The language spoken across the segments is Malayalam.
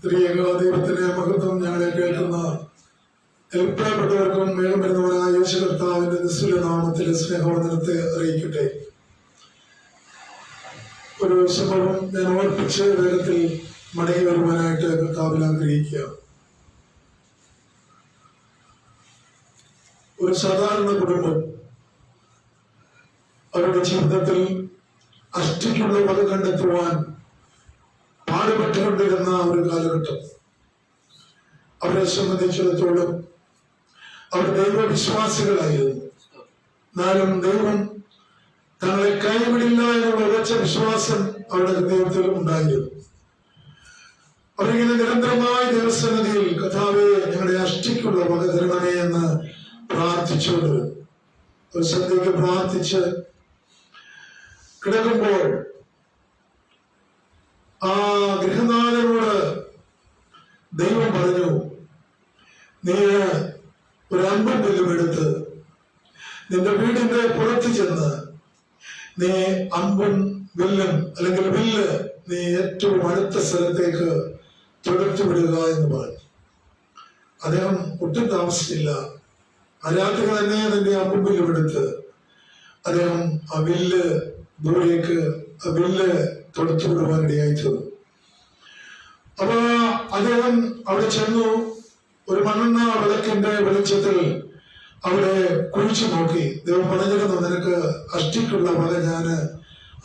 ദൈവത്തിന്റെ മഹത്വം ഞങ്ങളെ കേൾക്കുന്ന എൽപ്പപ്പെട്ടവർക്കും വേഗം വരുന്നവരായ യേശു കർത്താവിന്റെ നിസ്തുല നാമത്തിൽ സ്നേഹവന്ദനത്തെ അറിയിക്കട്ടെ. ഒരു സംഭവം ഞാൻ ഓർപ്പിച്ച് വേഗത്തിൽ മടങ്ങി വരുവാനായിട്ട് കർത്താവിൽ ആഗ്രഹിക്കുക. ഒരു സാധാരണ കുടുംബം അവരുടെ ജീവിതത്തിൽ അഷ്ടിക്കുള്ള വക കണ്ടെത്തുവാൻ പാടുപെട്ടുകൊണ്ടിരുന്ന ഒരു കാലഘട്ടം. അവരെ സംബന്ധിച്ചിടത്തോളം അവർ ദൈവവിശ്വാസികളായിരുന്നു. എന്നാലും ദൈവം തങ്ങളെ കൈവിടില്ല എന്നുള്ള ഉറച്ച വിശ്വാസം അവരുടെ ഹൃദയത്തിൽ ഉണ്ടായിരുന്നു. അവരിങ്ങനെ നിരന്തരമായ ദൈവസന്നിധിയിൽ കർത്താവേ ഞങ്ങളുടെ അഷ്ടിക്കുള്ള വക തരണമേ എന്ന് പ്രാർത്ഥിച്ചുകൊണ്ട് ഒരു സന്ധ്യയ്ക്ക് പ്രാർത്ഥിച്ച് കിടക്കുമ്പോൾ ആ ഗൃഹനാഥനോട് ദൈവം പറഞ്ഞു, നീ ഒരു അമ്പും വില്ലും എടുത്ത് നിന്റെ വീടിന്റെ പുറത്ത് ചെന്ന് നീ അമ്പും വില്ലും അല്ലെങ്കിൽ വില്ല് നീ ഏറ്റവും അടുത്ത സ്ഥലത്തേക്ക് തുടർത്തു വിടുക എന്ന് പറഞ്ഞു. അദ്ദേഹം ഒട്ടും താമസിച്ചില്ല. ആ രാത്രി തന്നെ അതിന്റെ അമ്പും വില്ലും എടുത്ത് അദ്ദേഹം ആ വില്ല് ദൂരേക്ക് ആ വില്ല് തൊടുത്തു വിടുവാനിടയായി തീർന്നു. അപ്പൊ അദ്ദേഹം അവിടെ ചെന്നു. ഒരു മണ്ണെണ്ണ വിളക്കിന്റെ വെളിച്ചത്തിൽ അവിടെ കുഴിച്ചു നോക്കി. ദൈവം പറഞ്ഞിരുന്നു, നിനക്ക് അഷ്ടിക്കുള്ള വക ഞാന്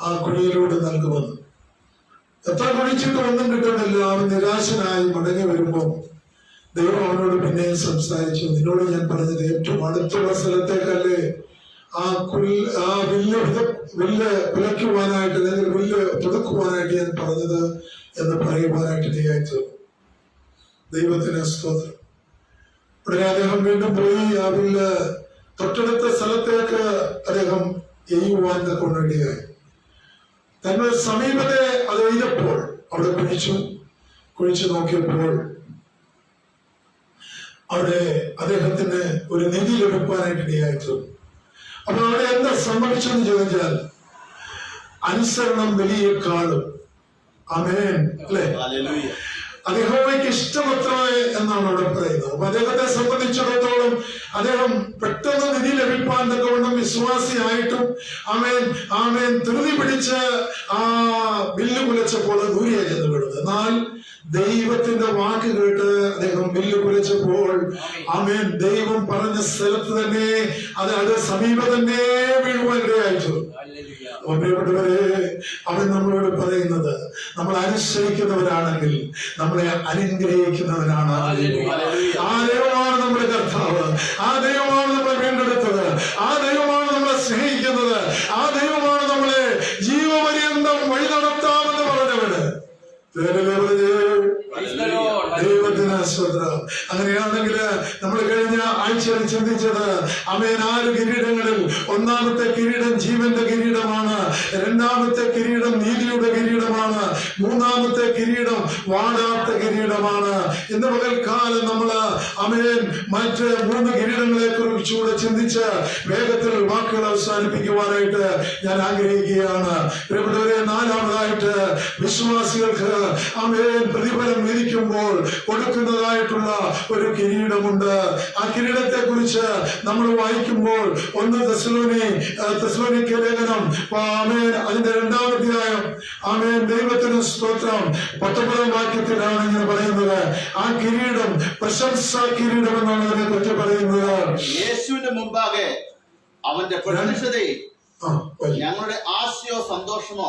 ആ കുഴിയിലൂടെ നൽകുമെന്ന്. എത്ര കുഴിച്ചിട്ട് ഒന്നും കിട്ടുന്നില്ല. അവൻ നിരാശനായി മടങ്ങി വരുമ്പോ ദൈവം അവനോട് പിന്നെയും സംസാരിച്ചു, നിന്നോട് ഞാൻ പറഞ്ഞത് ഏറ്റവും അടുത്തുള്ള സ്ഥലത്തേക്കല്ലേ ആ വില്ല് വിലയ്ക്കുവാനായിട്ട് അല്ലെങ്കിൽ വില്ല് പുതുക്കുവാനായിട്ട് ഞാൻ പറഞ്ഞത് എന്ന് പറയുവാനായിട്ട് ഇടയായി. ദൈവത്തിന് സ്തോത്രം. ഉടനെ അദ്ദേഹം വീണ്ടും പോയി ആ വില്ല് തൊട്ടടുത്ത സ്ഥലത്തേക്ക് അദ്ദേഹം എയ്യുവാൻ കൊണ്ടിടയായി. തങ്ങളുടെ സമീപത്തെ അത് എഴുതപ്പോൾ അവിടെ കുഴിച്ചു നോക്കിയപ്പോൾ അവിടെ അദ്ദേഹത്തിന് ഒരു നിധി ലഭിക്കാനായിട്ട് ഇടയായി. അപ്പൊ അവിടെ എന്താ സംഭവിച്ചെന്ന് ചോദിച്ചാൽ അനുസരണം വലിയേക്കാളും ആമേൻ അല്ലെ അത് യഹോവയ്ക്ക് ഇഷ്ടമത്രേ എന്നാണ് അവിടെ പറയുന്നത്. അപ്പൊ അദ്ദേഹത്തെ സംബന്ധിച്ചിടത്തോളം അദ്ദേഹം പെട്ടെന്ന് നിധി ലഭിപ്പാൻ തക്കവണ്ണം വിശ്വാസിയായിട്ടും ആമേൻ ധൃതി പിടിച്ച് ആ വില്ല് കുലച്ചപ്പോൾ ദൂരെ ചെന്ന് വിടുന്നത്. എന്നാൽ ദൈവത്തിന്റെ വാക്ക് കേട്ട് അദ്ദേഹം വില്ല് കുലച്ചപ്പോൾ ആമേൻ ദൈവം പറഞ്ഞ സ്ഥലത്ത് തന്നെ അത് സമീപം തന്നെ വീഴുവാനിടയായിട്ടു. പ്രിയപ്പെട്ടവരെ, അവൻ നമ്മളോട് പറയുന്നത്, നമ്മൾ അനുസരിക്കുന്നവരാണെങ്കിൽ നമ്മളെ അനുഗ്രഹിക്കുന്നവനാണ്. ആ ദൈവമാണ് നമ്മുടെ കർത്താവ്. ആ ദൈവമാണ് നമ്മളെ വീണ്ടെടുത്തത്. ആ ദൈവമാണ് നമ്മളെ സ്നേഹിക്കുന്നത്. ആ ദൈവമാണ് നമ്മളെ ജീവപര്യന്തം വഴി നടത്താമെന്ന് പറഞ്ഞവന്. ദൈവത്തിന് സ്തോത്രം. അങ്ങനെയാണെങ്കിൽ നമ്മൾ കഴിഞ്ഞ ആഴ്ചയിൽ ചിന്തിച്ചത് ആമേൻ 6 കിരീടങ്ങളിൽ ഒന്നാമത്തെ കിരീടം ജീവന്റെ കിരീടമാണ്. രണ്ടാമത്തെ കിരീടം നീതിയുടെ കിരീടമാണ്. മൂന്നാമത്തെ കിരീടം വാടാത്ത കിരീടമാണ്. ഇന്ന് പകൽക്കാലം നമ്മൾ ആമേൻ മറ്റ് 3 കിരീടങ്ങളെ കുറിച്ചുകൂടെ ചിന്തിച്ച് വേഗത്തിൽ വാക്കുകൾ അവസാനിപ്പിക്കുവാനായിട്ട് ഞാൻ ആഗ്രഹിക്കുകയാണ്. പ്രിയപ്പെട്ടവരെ, 4ാമതായിട്ട് വിശ്വാസികൾക്ക് ആമേൻ പ്രതിഫലം വിധിക്കുമ്പോൾ കൊടുക്കുന്നതായിട്ടുള്ള ഒരു കിരീടമുണ്ട്. ആ കിരീടത്തെ കുറിച്ച് നമ്മൾ വായിക്കുമ്പോൾ 1 തെസ്സലോനിക്ക ലേഖനം ആമേൻ അതിന്റെ 2ാം അധ്യായം ആമേൻ ദൈവത്തിന് സ്തോത്രം 19ാം വാക്യത്തിലാണ് ഇങ്ങനെ പറയുന്നത്. ആ കിരീടം പ്രശംസാ കിരീടം എന്നാണ് അതിനെ കുറിച്ച് പറയുന്നത്. യേശുവിന്റെ മുമ്പാകെ അവന്റെ പ്രത്യക്ഷതയിൽ ഞങ്ങളുടെ ആശയോ സന്തോഷമോ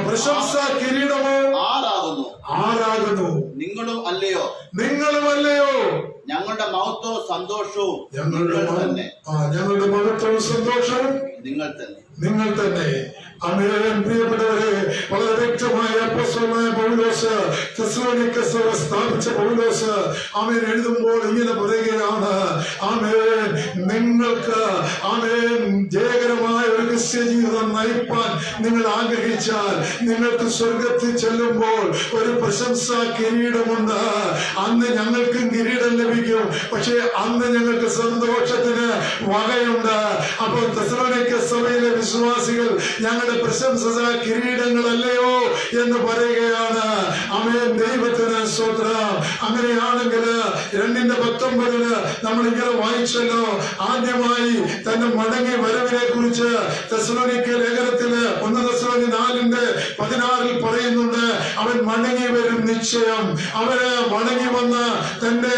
പ്രശംസാ കിരീടമോ ആരാകുന്നു. നിങ്ങളും അല്ലയോ ഞങ്ങളുടെ മഹത്വവും സന്തോഷവും ഞങ്ങളുടെ മഹത്വവും സന്തോഷവും നിങ്ങൾ തന്നെ. ആമേൻ. പ്രിയപ്പെട്ടവരെ, വളരെ വ്യക്തമായ അപ്പോസ്തലനായ പൗലോസ് തെസ്സലോനിക്ക സഭ സ്ഥാപിച്ച പൗലോസ് ആമേൻ എഴുതുമ്പോൾ ഇങ്ങനെ പറയുകയാണ്, ആമേൻ നിങ്ങൾക്ക് ആമേൻ ജയകരമായ ഒരു ക്രിസ്ത്യ ജീവിതം നയിപ്പാൻ നിങ്ങൾ ആഗ്രഹിച്ചാൽ നിങ്ങൾക്ക് സ്വർഗത്തിൽ ചെല്ലുമ്പോൾ ഒരു പ്രശംസാ കിരീടമുണ്ട്. അന്ന് ഞങ്ങൾക്കും കിരീടം ലഭിക്കും. പക്ഷെ അന്ന് ഞങ്ങൾക്ക് സന്തോഷത്തിന് വകയുണ്ട്. അപ്പോൾ തെസ്സലോനിക്ക സഭയിലെ വിശ്വാസികൾ ഞങ്ങളുടെ അങ്ങയുടെ പ്രശംസ കിരീടങ്ങളല്ലയോ എന്ന് പറയുകയാണ്. ആമേൻ. ദൈവത്തിന് സ്തോത്രം. അങ്ങനെയാണെങ്കിൽ 2:19 നമ്മൾ ഇങ്ങനെ വായിച്ചല്ലോ. ആദ്യമായി തന്റെ മടങ്ങി വരവിനെ കുറിച്ച് തെസ്സലോനിക്ക ലേഖനത്തില് 1 തെസ്സലോനി 4:16 പറയുന്നുണ്ട്. അവൻ മടങ്ങി വരും നിശ്ചയം. അവന് മടങ്ങി വന്ന് തന്റെ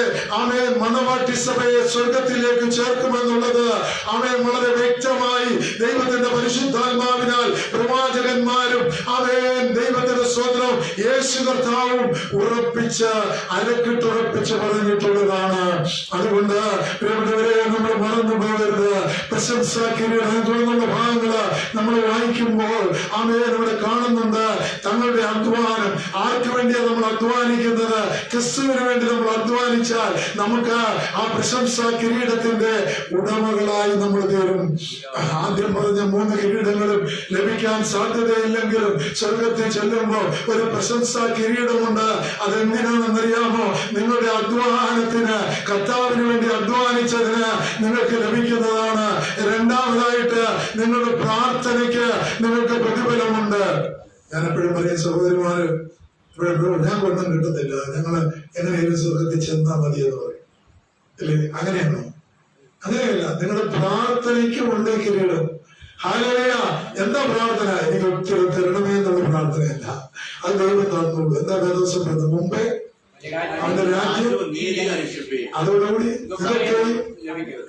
മണവാട്ടി സഭയെ സ്വർഗത്തിലേക്ക് ചേർക്കുമെന്നുള്ളത് അവൻ വളരെ വ്യക്തമായി ദൈവത്തിന്റെ പരിശുദ്ധാത്മാവിനാൽ പ്രവാചകന്മാരും ദൈവത്തിന്റെ സ്തോത്രം യേശു കർത്താവും അരക്കിട്ടുറപ്പിച്ച് പറഞ്ഞിട്ടുള്ളതാണ്. അതുകൊണ്ട് പ്രിയപ്പെട്ടവരെ, നമ്മൾ മറന്നു പോകരുത്. പ്രശംസ കിരീടം തുടർന്നുള്ള ഭാഗങ്ങള് നമ്മൾ വായിക്കുമ്പോൾ അവിടെ കാണുന്നുണ്ട് തങ്ങളുടെ അധ്വാനം. ആർക്ക് വേണ്ടിയാണ് നമ്മൾ അധ്വാനിക്കുന്നത്? ക്രിസ്തുവിന് വേണ്ടി നമ്മൾ അധ്വാനിച്ചാൽ നമുക്ക് ആ പ്രശംസ കിരീടത്തിന്റെ ഉടമകളായി നമ്മൾ തീരും. ആദ്യം പറഞ്ഞ 3 കിരീടങ്ങളും ലഭിക്കാൻ സാധ്യതയില്ലെങ്കിലും സ്വർഗത്തിൽ ചെല്ലുമ്പോൾ ഒരു പ്രശംസ കിരീടമുണ്ട്. അതെന്തിനാണെന്നറിയാമോ? നിങ്ങളുടെ അധ്വാനത്തിന്, കർത്താവിന് വേണ്ടി അധ്വാനിച്ചതിന് നിങ്ങൾക്ക് ലഭിക്കുന്നതാണ്. രണ്ടാമതായിട്ട് നിങ്ങളുടെ പ്രാർത്ഥനയ്ക്ക് നിങ്ങൾക്ക് പ്രതിഫലമുണ്ട്. ഞാൻ എപ്പോഴും പറയും, സഹോദരിമാര് ഞങ്ങൾക്ക് ഒന്നും കിട്ടുന്നില്ല, ഞങ്ങള് എങ്ങനെയും സ്വർഗത്തിൽ ചെന്നാൽ മതി എന്ന് പറയും. അല്ലേ? അങ്ങനെയാണോ? അങ്ങനെയല്ല. നിങ്ങളുടെ പ്രാർത്ഥനയ്ക്ക് ഉണ്ട് കിരീടം. ഹല്ലേലൂയ. എന്താ പ്രാർത്ഥന? എനിക്ക് ഒത്തിരി തരണമേ എന്നുള്ള പ്രാർത്ഥനയല്ല. അത് ദൈവം തന്നുള്ളൂ. എന്താ വേദോസം പറഞ്ഞത്? മുമ്പേ അവന്റെ രാജ്യം അതോടുകൂടി ഇതൊക്കെ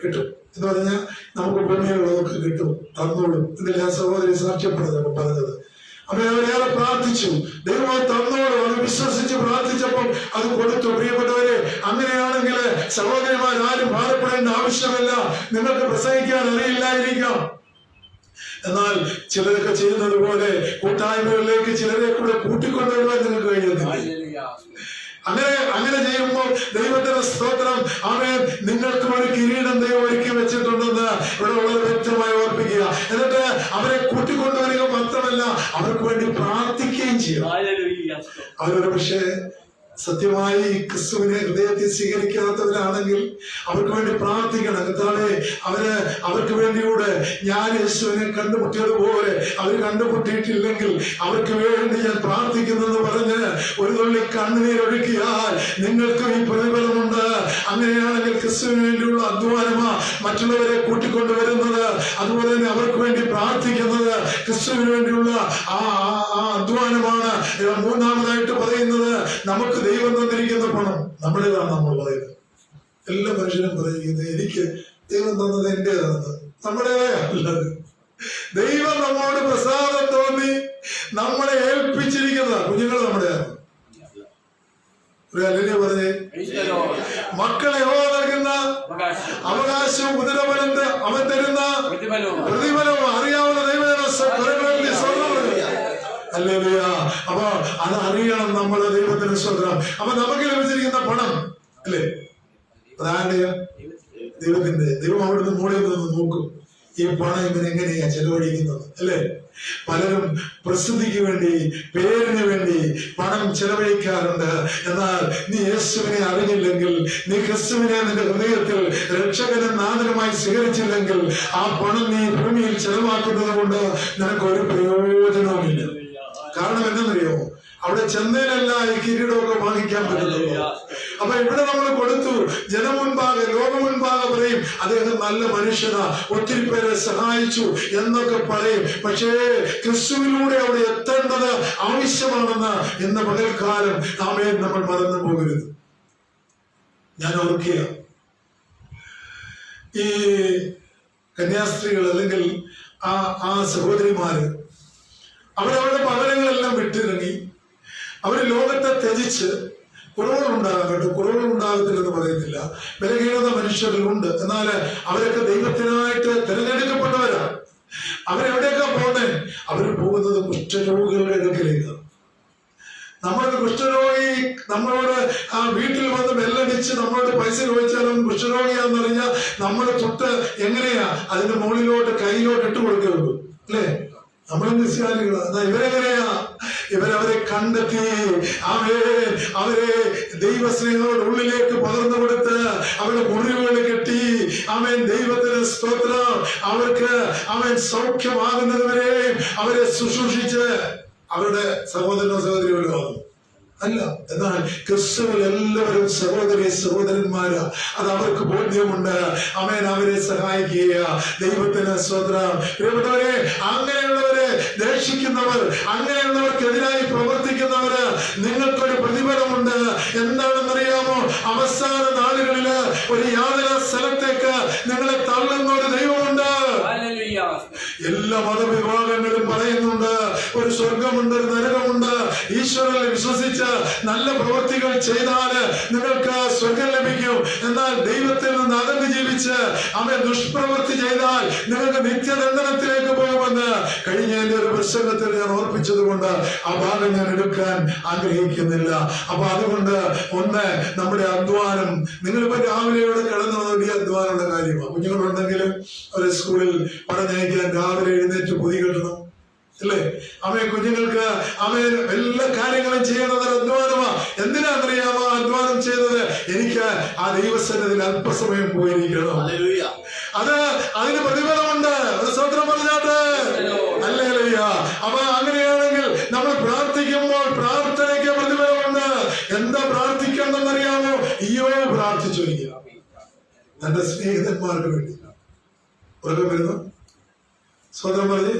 കിട്ടും എന്ന് പറഞ്ഞാൽ നമുക്ക് ഭൂമിയിലുള്ളതൊക്കെ കിട്ടും, തന്നോളൂ. ഇതിൽ ഞാൻ സഹോദരി സാക്ഷ്യപ്പെടുന്നത് പറഞ്ഞത്. അപ്പൊ അവരേറെ പ്രാർത്ഥിച്ചു, ദൈവം തന്നോളൂ. അത് വിശ്വസിച്ച് പ്രാർത്ഥിച്ചപ്പോൾ അത് കൊടുത്തു. പ്രിയപ്പെട്ടവരെ, അങ്ങനെയാണെങ്കിൽ സഹോദരിമാരും ഭാരപ്പെടേണ്ട ആവശ്യമില്ല. നിങ്ങൾക്ക് പ്രസംഗിക്കാൻ അറിയില്ലായിരിക്കാം, എന്നാൽ ചിലരൊക്കെ ചെയ്യുന്നത് പോലെ കൂട്ടായ്മകളിലേക്ക് ചിലരെ കൂടെ കൂട്ടിക്കൊണ്ടുവരുവാൻ നിങ്ങൾക്ക് കഴിയുന്നില്ല. അങ്ങനെ ചെയ്യുമ്പോൾ ദൈവത്തിന്റെ സ്തോത്രം, അവൻ നിങ്ങൾക്ക് ഒരു കിരീടം ദൈവം ഒരുക്കി വെച്ചിട്ടുണ്ടെന്ന് ഇവിടെ വളരെ വ്യക്തമായി ഓർപ്പിക്കുക. എന്നിട്ട് അവരെ കൂട്ടിക്കൊണ്ടുവരിക മാത്രമല്ല, അവർക്ക് വേണ്ടി പ്രാർത്ഥിക്കുകയും ചെയ്യും. അവരൊരു പക്ഷേ സത്യമായി ക്രിസ്തുവിനെ ഹൃദയത്തിൽ സ്വീകരിക്കാത്തവരാണെങ്കിൽ അവർക്ക് വേണ്ടി പ്രാർത്ഥിക്കണം. കർത്താവേ, അവർക്ക് വേണ്ടിയൂടെ ഞാൻ യേശുവിനെ കണ്ടുമുട്ടിയതുപോലെ അവർ കണ്ടുമുട്ടിയിട്ടില്ലെങ്കിൽ അവർക്ക് വേണ്ടി ഞാൻ പ്രാർത്ഥിക്കുന്നെന്ന് പറഞ്ഞ് ഒരു തുള്ളി കണ്ണുനീരൊഴുക്കിയാൽ നിങ്ങൾക്കും ഈ പ്രതിഫലമുണ്ട്. അങ്ങനെയാണെങ്കിൽ ക്രിസ്തുവിന് വേണ്ടിയുള്ള അധ്വാനമാ മറ്റുള്ളവരെ കൂട്ടിക്കൊണ്ടുവരുന്നത്. അതുപോലെ തന്നെ അവർക്ക് വേണ്ടി പ്രാർത്ഥിക്കുന്നത് ക്രിസ്തുവിന് വേണ്ടിയുള്ള ആ അധ്വാനമാണ്. മൂന്നാമതായിട്ട് പറയുന്നത്, നമുക്ക് ദൈവം തന്നിരിക്കുന്ന പണം നമ്മുടേതാണ്. നമ്മൾ പറയുന്നത് എല്ലാ മനുഷ്യരും പറയുന്നത് എനിക്ക് ദൈവം തന്നത് എന്റേതാണ്, നമ്മുടേതല്ലത്. ദൈവം നമ്മോട് പ്രസാദം തോന്നി നമ്മളെ ഏൽപ്പിച്ചിരിക്കുന്ന കുഞ്ഞുങ്ങൾ നമ്മുടെയാണ്. അല്ലേ പറഞ്ഞേ? മക്കളെ നൽകുന്ന അവകാശവും ഉദരബലത്തെ അവൻ തരുന്ന പ്രതിഫലവും അറിയാവുന്ന ഹല്ലേലൂയ. അപ്പൊ അത് അറിയണം നമ്മള്, ദൈവത്തിന്റെ സ്വന്തം. അപ്പൊ നമുക്ക് ലഭിച്ചിരിക്കുന്ന പണം അല്ലേ, അതാരുടെയാ? ദൈവത്തിന്റെ. ദൈവം അവിടുന്ന് മുകളിൽ നിന്ന് നോക്കും, ഈ പണം ഇവൻ എങ്ങനെയാ ചെലവഴിക്കുന്നത് അല്ലേ? പലരും പ്രസിദ്ധിക്ക് വേണ്ടി, പേരിന് വേണ്ടി പണം ചെലവഴിക്കാറുണ്ട്. എന്നാൽ നീ യേശുവിനെ അറിഞ്ഞില്ലെങ്കിൽ, നീ ക്രിസ്തുവിനെ നിന്റെ ഹൃദയത്തിൽ രക്ഷകനും നാഥനുമായി സ്വീകരിച്ചില്ലെങ്കിൽ, ആ പണം നീ ഭൂമിയിൽ ചെലവാക്കുന്നത് കൊണ്ട് നിനക്കൊരു പ്രയോജനവുമില്ല. കാരണം എന്തെന്നറിയോ? അവിടെ ചെന്നൈയിലല്ല ഈ കിരീടമൊക്കെ വാങ്ങിക്കാൻ പറ്റുന്നത്. അപ്പൊ ഇവിടെ നമ്മൾ കൊടുത്തു, ജനം മുൻപാകെ, ലോകം മുൻപാകെ പറയും അദ്ദേഹം നല്ല മനുഷ്യനാ, ഒത്തിരി പേരെ സഹായിച്ചു എന്നൊക്കെ പറയും. പക്ഷേ ക്രിസ്തുവിലൂടെ അവിടെ എത്തേണ്ടത് ആവശ്യമാണെന്ന് ഇന്ന് പകൽക്കാലം നമ്മൾ മറന്നു പോകരുത്. ഞാൻ ഓർക്കുക, ഈ കന്യാസ്ത്രീകൾ അല്ലെങ്കിൽ ആ സഹോദരിമാര് അവരവരുടെ പകരങ്ങളെല്ലാം വിട്ടിറങ്ങി അവര് ലോകത്തെ ത്യജിച്ച്, കുറവുകളുണ്ടാകാം കേട്ടോ, കുറവുകളുണ്ടാകത്തില്ലെന്ന് പറയുന്നില്ല, ബലഹീനത മനുഷ്യരിലുണ്ട്. എന്നാൽ അവരൊക്കെ ദൈവത്തിനായിട്ട് തിരഞ്ഞെടുക്കപ്പെട്ടവരാ. അവരെവിടെയൊക്കെ പോകണേ? അവർ പോകുന്നത് കുഷ്ഠരോഗികളുടെ അടുക്കലേക്ക്. നമ്മളൊരു കുഷ്ഠരോഗി നമ്മളോട് വീട്ടിൽ വന്ന് ബെല്ലടിച്ച് നമ്മളോട് പൈസ ചോദിച്ചാലും കുഷ്ഠരോഗിയാന്ന് പറഞ്ഞാൽ നമ്മൾ തൊട്ട് എങ്ങനെയാ അതിന്റെ മുകളിലോട്ട് കയ്യിലോട്ട് ഇട്ട് കൊടുക്കുകയുള്ളൂ അല്ലേ? നമ്മളും ക്രിസ്ത്യാനികളാ. ഇവരെങ്ങനെയാ? ഇവരവരെ കണ്ടെത്തി. ആമേൻ. അവരെ ദൈവസ്നേഹങ്ങളുടെ ഉള്ളിലേക്ക് പകർന്നു കൊടുത്ത് അവരുടെ മുറിവുകൾ കെട്ടി. ആമേൻ. ദൈവത്തിന് സ്തോത്രം. അവർക്ക് അവൻ സൗഖ്യമാകുന്നതുവരെ അവരെ ശുശ്രൂഷിച്ച് അവരുടെ സഹോദരനോ സഹോദരികളോ അല്ല. എന്നാൽ ക്രിസ്തുവിൽ എല്ലാവരും സഹോദരി സഹോദരന്മാര്. അത് അവർക്ക് ബോധ്യമുണ്ട്. ആമേൻ. അവരെ സഹായിക്കുക. ദൈവത്തിന് സ്തോത്രം. പ്രിയപ്പെട്ടവരെ, അങ്ങനെയുള്ളവരെ ദേഷിക്കുന്നവർ, അങ്ങനെയുള്ളവർക്കെതിരായി പ്രവർത്തിക്കുന്നവര് നിങ്ങൾക്കൊരു പ്രതിഫലമുണ്ട്. എന്താണെന്നറിയാമോ? അവസാന നാളുകളില് ഒരു യാതന സ്ഥലത്തേക്ക് നിങ്ങളെ തള്ളുന്ന ഒരു ദൈവമുണ്ട്. എല്ലാ മതവിഭാഗങ്ങളും പറയുന്നുണ്ട് ഒരു സ്വർഗമുണ്ട്, ഒരു നരകമുണ്ട്. ഈശ്വരനെ വിശ്വസിച്ച് നല്ല പ്രവൃത്തികൾ ചെയ്താൽ നിങ്ങൾക്ക് സ്വർഗം ലഭിക്കും. എന്നാൽ ദൈവത്തിൽ നിന്ന് അകന്ന് ജീവിച്ച് അവൻ ദുഷ്പ്രവൃത്തി ചെയ്താൽ നിങ്ങൾക്ക് നിത്യദണ്ഡനത്തിലേക്ക് പോകുമെന്ന് കഴിഞ്ഞ എന്റെ ഒരു പ്രസംഗത്തിൽ ഞാൻ ഓർപ്പിച്ചതുകൊണ്ട് ആ ഭാഗം ഞാൻ എടുക്കാൻ ആഗ്രഹിക്കുന്നില്ല. അപ്പൊ അതുകൊണ്ട് ഒന്ന്, നമ്മുടെ അധ്വാനം, നിങ്ങളിപ്പോ രാവിലെയോടെ കിടന്നു വലിയ അധ്വാനമുള്ള കാര്യമാണ്. കുഞ്ഞുങ്ങളുണ്ടെങ്കിലും ഒരു സ്കൂളിൽ പറഞ്ഞയക്കാൻ രാവിലെ എഴുന്നേറ്റ് പൊതി കെട്ടണം അല്ലേ? അവൻ കുഞ്ഞുങ്ങൾക്ക് അവൻ എല്ലാ കാര്യങ്ങളും ചെയ്യണത് അധ്വാനമാ. എന്തിനാണെന്നറിയാമോ അധ്വാനം ചെയ്തത്? എനിക്ക് ആ ദൈവസന്നിധിയിൽ അല്പസമയം പോയിരിക്കണം. അത് അതിന് പ്രതിഫലമുണ്ട്. ഒരു സ്തോത്രം പറഞ്ഞാട്ടെ. ഹല്ലേലൂയ. അപ്പൊ അങ്ങനെയാണെങ്കിൽ നമ്മൾ പ്രാർത്ഥിക്കുമ്പോൾ പ്രാർത്ഥനയ്ക്ക് പ്രതിഫലമുണ്ട്. എന്താ പ്രാർത്ഥിക്കണമെന്നറിയാമോ? ഇയ്യോബ് പ്രാർത്ഥിച്ചൊരിക്കുക തന്റെ സ്നേഹിതന്മാർക്ക് വേണ്ടി. ഉറക്കം വരുന്നു. സ്തോത്രം പറഞ്ഞ്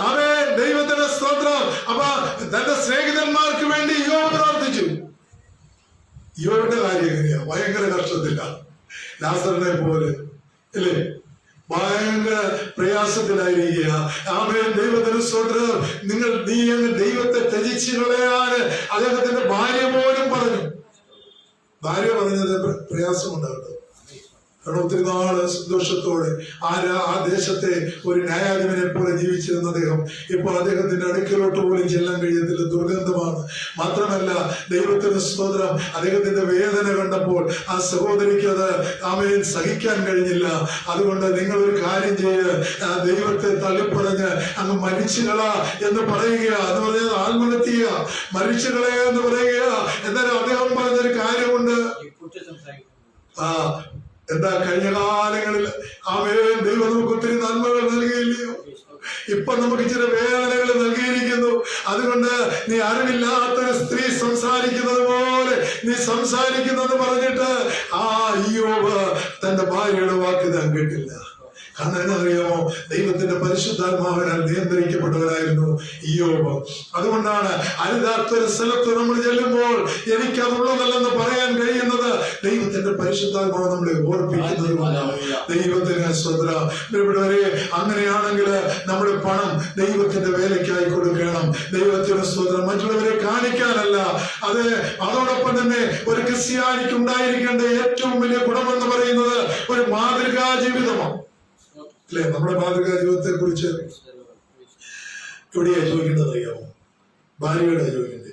അവൻ ദൈവത്തിന്റെ സ്തോത്രം. അപ്പൊ തന്റെ സ്നേഹിതന്മാർക്ക് വേണ്ടി ഇയ്യോബ് പ്രാർത്ഥിച്ചു. ഇയ്യോബിന്റെ കാര്യം എങ്ങനെയാ? ഭയങ്കര കഷ്ടത്തില്ല. ലാസറിനെ പോലെ അല്ലേ? ഭയങ്കര പ്രയാസത്തിലായിരിക്കുക. ആമേൻ. ദൈവത്തിന് സ്തോത്രം. നീ അങ്ങ് ദൈവത്തെ ത്യജിച്ചു കളയാന് അദ്ദേഹത്തിന്റെ ഭാര്യ പോലും പറഞ്ഞു. ഭാര്യ പറഞ്ഞത് പ്രയാസമുണ്ടാകട്ടെ. കാരണം ഒത്തിരി നാള് സന്തോഷത്തോടെ ആ ദേശത്തെ ഒരു ന്യായാധിപനെ പോലെ ജീവിച്ചിരുന്ന അദ്ദേഹം ഇപ്പോൾ അദ്ദേഹത്തിന്റെ അടുക്കലോട്ട് പോലും ചെല്ലാൻ കഴിയത്തില്ല. ദുർഗന്ധമാണ്. മാത്രമല്ല ദൈവത്തിന്റെ സ്തോത്രം, അദ്ദേഹത്തിന്റെ വേദന കണ്ടപ്പോൾ ആ സഹോദരിക്ക് അത് ആമേൻ സഹിക്കാൻ കഴിഞ്ഞില്ല. അതുകൊണ്ട് നിങ്ങളൊരു കാര്യം ചെയ്ത് ദൈവത്തെ തള്ളിപ്പറഞ്ഞ് അങ്ങ് മരിച്ചുകള എന്ന് പറയുക. എന്ന് പറഞ്ഞാൽ ആത്മഹത്യ, മരിച്ചുകള എന്ന് പറയുക. എന്നാലും അദ്ദേഹം പറഞ്ഞൊരു കാര്യമുണ്ട്. എന്താ? കഴിഞ്ഞ കാലങ്ങളിൽ ആമേൻ ദൈവം നമുക്ക് ഒത്തിരി നന്മകൾ നൽകിയില്ലയോ? ഇപ്പൊ നമുക്ക് ചില വേദനകൾ നൽകിയിരിക്കുന്നു. അതുകൊണ്ട് നീ അറിവില്ലാത്തൊരു സ്ത്രീ സംസാരിക്കുന്നത് പോലെ നീ സംസാരിക്കുന്നെന്ന് പറഞ്ഞിട്ട് ആ ഇയ്യോബ് തന്റെ ഭാര്യയുടെ വാക്ക് താൻ കേട്ടില്ല. കാരണം എന്നറിയാമോ? ദൈവത്തിന്റെ പരിശുദ്ധാത്മാവിനാൽ നിയന്ത്രിക്കപ്പെട്ടവരായിരുന്നു ഇയ്യോബ്. അതുകൊണ്ടാണ് അരുതാത്തൊരു സ്ഥലത്ത് നമ്മൾ ചെല്ലുമ്പോൾ എനിക്കതുള്ളതല്ലെന്ന് പറയാൻ കഴിയുന്നത് ദൈവത്തിന്റെ പരിശുദ്ധാത്മാവ് നമ്മളെ ഓർപ്പിക്കുന്നത്. ദൈവത്തിന് സ്തോത്രം. ഇവിടെവരെ അങ്ങനെയാണെങ്കിൽ നമ്മുടെ പണം ദൈവത്തിന്റെ വേലയ്ക്കായി കൊടുക്കണം. ദൈവത്തിന് സ്തോത്രം. മറ്റുള്ളവരെ കാണിക്കാനല്ല. അത് അതോടൊപ്പം തന്നെ ഒരു ക്രിസ്ത്യാനിക്ക് ഉണ്ടായിരിക്കേണ്ട ഏറ്റവും വലിയ ഗുണമെന്ന് പറയുന്നത് ഒരു മാതൃകാ ജീവിതമാണ് അല്ലെ? നമ്മുടെ മാതൃകാ ജീവിതത്തെ കുറിച്ച് എവിടെയാ ചോദിക്കേണ്ടത് അറിയാമോ? ഭാര്യയോടാ ചോദിക്കണ്ടേ?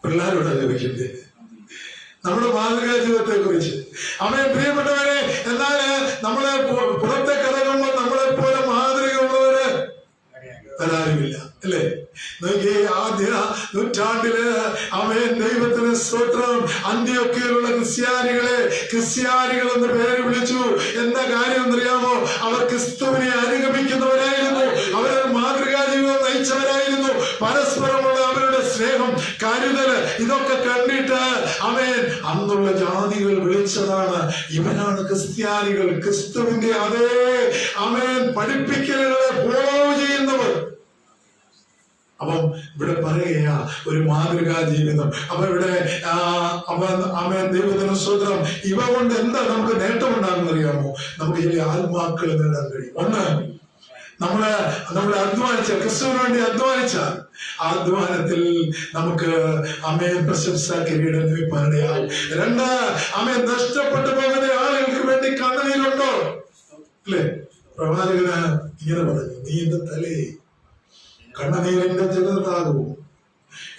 പിള്ളേരോടാ ചോദിക്കണ്ടേ? നമ്മുടെ മാതൃകാ ജീവിതത്തെ കുറിച്ച്. അവൻ പ്രിയപ്പെട്ടവരെ, എന്നാല് നമ്മളെ പുറത്തേക്ക് ഇറങ്ങുമ്പോൾ നമ്മളെ പോലെ മാതൃകയുള്ളവര് വരാനുമില്ല അല്ലേ? ആദ്യ നൂറ്റാണ്ടില് അവൻ ദൈവത്തിന് സ്തോത്രം അന്ത്യോക്യയിലുള്ള ക്രിസ്ത്യാനികൾ എന്ന് പേര് വിളിച്ചു. എന്താ കാര്യം എന്നറിയാമോ? അവർ ക്രിസ്തുവിനെ അനുഗമിക്കുന്നവരായിരുന്നു. അവരുടെ മാതൃകാ ജീവിതം നയിച്ചവരായിരുന്നു. പരസ്പരമുള്ള അവരുടെ സ്നേഹം, കരുതല്, ഇതൊക്കെ കണ്ടിട്ട് അവൻ അന്നുള്ള ജാതികൾ വിളിച്ചതാണ് ഇവനാണ് ക്രിസ്ത്യാനികൾ. ക്രിസ്തുവിന്റെ അതേ അവൻ പഠിപ്പിക്കലുകളെ ഫോളോ ചെയ്യുന്നവർ. അപ്പം ഇവിടെ പറയുക ഒരു മാതൃകാ ജീവിതം. അപ്പൊ ഇവിടെ അവൻ ദൈവത്തിന് സ്തോത്രം. ഇവ കൊണ്ട് എന്താ നമുക്ക് നേട്ടമുണ്ടാകുന്ന അറിയാമോ? നമുക്ക് ഈ ആത്മാക്കൾ നേടാൻ കഴിയും. ഒന്ന്, നമ്മളെ അധ്വാനിച്ച ക്രിസ്തുവിന് വേണ്ടി അധ്വാനിച്ച അധ്വാനത്തിൽ നമുക്ക് അമേൻ പ്രശംസ കിരീടം ലഭിക്കാനിടയാകും. രണ്ട്, അമേൻ നഷ്ടപ്പെട്ടു പോകുന്ന ആളുകൾക്ക് വേണ്ടി കണ്ണുനീരുണ്ടോ അല്ലേ? പ്രവാചകന് ഇങ്ങനെ പറഞ്ഞു, നീ എന്റെ തലയെ കണ്ണുനീരിന്റെ ജലതാകുമോ,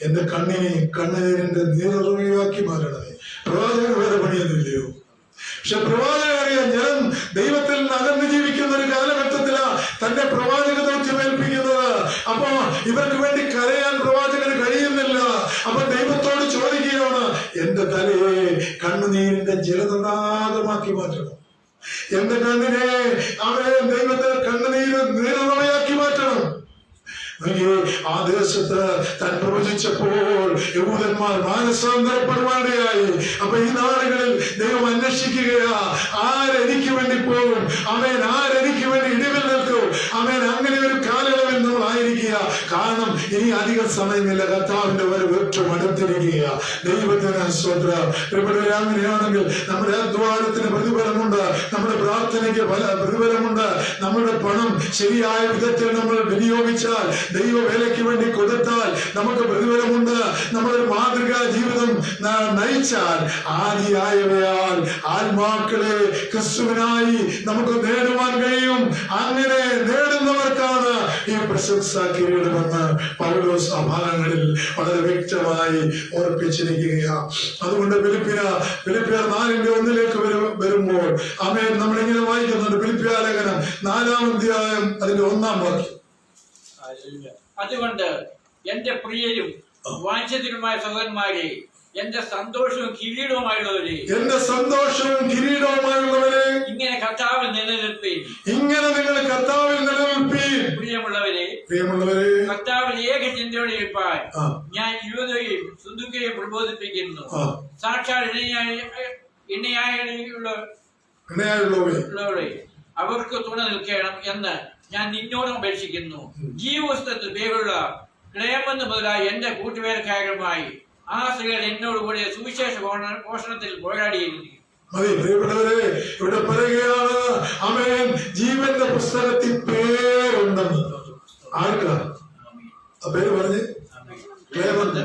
എന്റെ കണ്ണുനീരിന്റെ നീറുകയാക്കി മാറണമേ. പ്രവാചകൻ വേറെ പണിയൊന്നുമില്ലയോ? പക്ഷെ പ്രവാചകൻ അറിയാം, ഞാൻ ദൈവത്തിൽ അകന്ന് ജീവിക്കുന്ന ഒരു കാലഘട്ടത്തിലാണ് തന്റെ പ്രവാചക ദൗത്യം ഏൽപ്പിക്കുന്നത്. അപ്പോ ഇവർക്ക് വേണ്ടി കരയാൻ പ്രവാചകന് കഴിയുന്നില്ല. അപ്പൊ ദൈവത്തോട് ചോദിക്കുകയാണ്, എന്റെ തലയെ കണ്ണുനീരിന്റെ ജലതടാകമാക്കി മാറ്റണം. എന്റെ കണ്ണിനെ അവരെ ദൈവത്തെ കണ്ണുനീര് നീരുറവയാക്കി മാറ്റണം. ആ ദേശത്ത് താൻ പ്രവചിച്ചപ്പോൾ യഹൂദന്മാർ മാനസാന്തരപ്പെടുവാനിടയായി. അപ്പൊ ഈ നാടുകളിൽ ദൈവം അന്വേഷിക്കുകയാ, ആരെനിക്ക് വേണ്ടി പോകും, അവൻ ആരെനിക്ക് വേണ്ടി ഇടിവിൽ നിൽക്കും. അവൻ അങ്ങനെ ഒരു കാലയളവിൽ നമ്മൾ ആയിരിക്കുക. കാരണം ഇനി അധികം സമയമില്ല, കർത്താവിന്റെ വരവ് ഏറ്റവും അടുത്തിരിക്കുക. ദൈവത്തിന് സ്തോത്രം. അങ്ങനെയാണെങ്കിൽ നമ്മുടെ അധ്വാനത്തിന് പ്രതിഫലമുണ്ട്, നമ്മുടെ പ്രാർത്ഥനയ്ക്ക് പ്രതിഫലമുണ്ട്. നമ്മുടെ പണം ശരിയായ വിധത്തിൽ നമ്മൾ വിനിയോഗിച്ചാൽ, ദൈവവേലയ്ക്ക് വേണ്ടി കൊടുത്താൽ നമുക്ക് പ്രതിഫലമുണ്ട്. നമ്മളൊരു മാതൃകാ ജീവിതം നയിച്ചാൽ ആദിയായവയാൽ ആത്മാക്കളെ ക്രിസ്തുവിനായി നമുക്ക് നേടുവാൻ കഴിയും. അങ്ങനെ നേടുന്നവർക്കാണ് ഈ പ്രശംസാ കിരീടമെന്ന് പൗലോസ് ആ ഭാഗങ്ങളിൽ വളരെ വ്യക്തമായി ഓർപ്പിച്ചിരിക്കുകയാണ്. അതുകൊണ്ട് ഫിലിപ്പിയർ 4:1 വരുമ്പോൾ ആമേൻ നമ്മളിങ്ങനെ വായിക്കുന്നുണ്ട്. ഫിലിപ്പിയ ലേഖനം 4-ാം അധ്യായം അതിന്റെ 1-ാം വാക്യം. അതുകൊണ്ട് എന്റെ പ്രിയരും വാഞ്ചിതരുമായ സഹോദരന്മാരെ, എന്റെ സന്തോഷവും കിരീടവുമായുള്ളവരെ, എന്റെ സന്തോഷവും കിരീടവുമായുള്ളവരെ, ഇങ്ങനെ കർത്താവിൽ നിലനിൽപ്പീൻ. ഇങ്ങനെ നിങ്ങൾ കർത്താവിൽ നിലനിൽപ്പീൻ. പ്രിയമുള്ളവരെ, കർത്താവിൽ ഏക ചിന്തയോടെ ഇരിപ്പാൻ ഞാൻ യൂദയെയും സുന്ദുക്കയെയും പ്രബോധിപ്പിക്കുന്നു. സാക്ഷാൽ ഇണയായുള്ളവരെ അവർക്ക് തുണ നിൽക്കണം എന്ന് ഞാൻ നിന്നോടും അപേക്ഷിക്കുന്നു. ജീവപുസ്തകത്തിൽ പേരുള്ള ക്ലേമെന്ന് മുതലായി എന്റെ കൂട്ടുവേലക്കാരുമായി ആ സ്ത്രീകൾ എന്നോടുകൂടി സുവിശേഷ പോഷണത്തിൽ പോരാടിയിരുന്നു. പ്രിയപ്പെട്ടവരെ, ഇവിടെ പറയുകയാണ്, ആമേൻ, ജീവന്റെ പുസ്തകത്തിൽ പേരുണ്ടെന്ന്. ആർക്കാ ആ പേര് പറഞ്ഞ്? ക്ലേവന്ത്.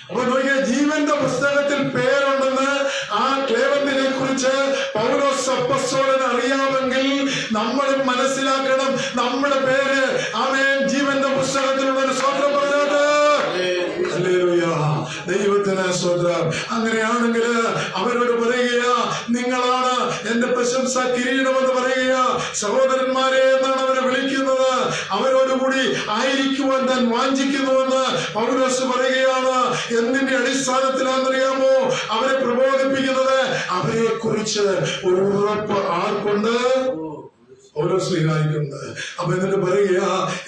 അപ്പൊ നോക്കിയാൽ ജീവന്റെ പുസ്തകത്തിൽ പേരുണ്ടെന്ന് ആ ക്ലേവന്തിനെ കുറിച്ച് പൗലോസ് അപ്പോസ്തലന് അറിയാമെങ്കിൽ നമ്മളും മനസ്സിലാക്കണം, നമ്മുടെ പേര് ആമേൻ ജീവന്റെ പുസ്തകത്തിലുള്ള ഒരു സ്വന്തം പറഞ്ഞാട്ട്. ഹല്ലേലൂയ, ദൈവത്തിന് സ്തോത്രം. അങ്ങനെയാണെങ്കിൽ അവരോട് പറയുകയാ, നിങ്ങളാണ് എന്റെ പ്രശംസ കിരീടമെന്ന് പറയുകയാ. സഹോദരന്മാരെ എന്നാണ് അവരെ വിളിക്കുന്നത്. അവരോടുകൂടി ആയിരിക്കുവാൻ താൻ വാഞ്ചിക്കുന്നുവെന്ന് പൗലോസ് പറയുകയാണ്. എന്തിന്റെ അടിസ്ഥാനത്തിലാണെന്നറിയാമോ അവരെ പ്രബോധിപ്പിക്കുന്നത്? അവരെ കുറിച്ച് ഒരു ഉറപ്പ് ആർക്കുണ്ട്? ഓരോ സ്ത്രീകായിക്കുണ്ട്. അപ്പൊ എന്നിട്ട് പറയുക,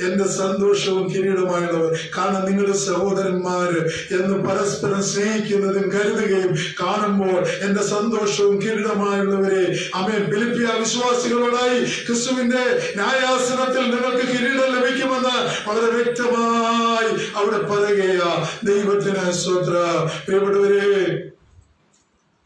എന്റെ സന്തോഷവും കിരീടമായുള്ളവർ. കാരണം നിങ്ങളുടെ സഹോദരന്മാര് എന്ന് പരസ്പരം സ്നേഹിക്കുന്നതും കരുതുകയും കാണുമ്പോൾ എന്റെ സന്തോഷവും കിരീടമായുള്ളവരെ, ആമേൻ, ഫിലിപ്പിയ വിശ്വാസികളോടായി ക്രിസ്തുവിന്റെ ന്യായാസനത്തിൽ നിങ്ങൾക്ക് കിരീടം ലഭിക്കുമെന്ന് വളരെ വ്യക്തമായി അവിടെ പറയുകയാ. ദൈവത്തിന് സ്തോത്രം. പ്രിയപ്പെട്ടവരെ,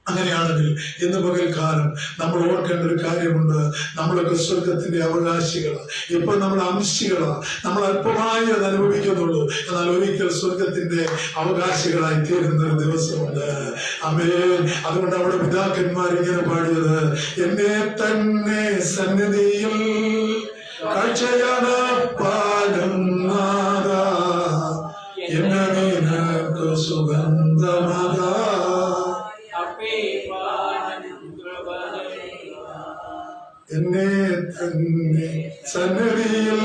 അങ്ങനെയാണെങ്കിൽ ഇന്ന് പകൽക്കാലം നമ്മൾ ഓർക്കേണ്ട ഒരു കാര്യമുണ്ട്. നമ്മളൊക്കെ സ്വർഗത്തിന്റെ അവകാശികളാണ്. ഇപ്പൊ നമ്മൾ അംശികളാണ്. നമ്മൾ അല്പമായി അത് അനുഭവിക്കുന്നുള്ളൂ. എന്നാൽ ഒരിക്കൽ സ്വർഗത്തിന്റെ അവകാശികളായി തീരുന്ന ഒരു ദിവസമുണ്ട്. ആമേൻ. അതുകൊണ്ട് അവിടെ പിതാക്കന്മാർ ഇങ്ങനെ പാടിയത്, എന്നെ തന്നെ സന്നിധിയിൽ കാഴ്ചയാണ് പാടുന്നാഥ, എന്നെ നിനക്ക് സുഗന്ധമാതാ, എന്നെ തന്നെ സന്നിധിയിൽ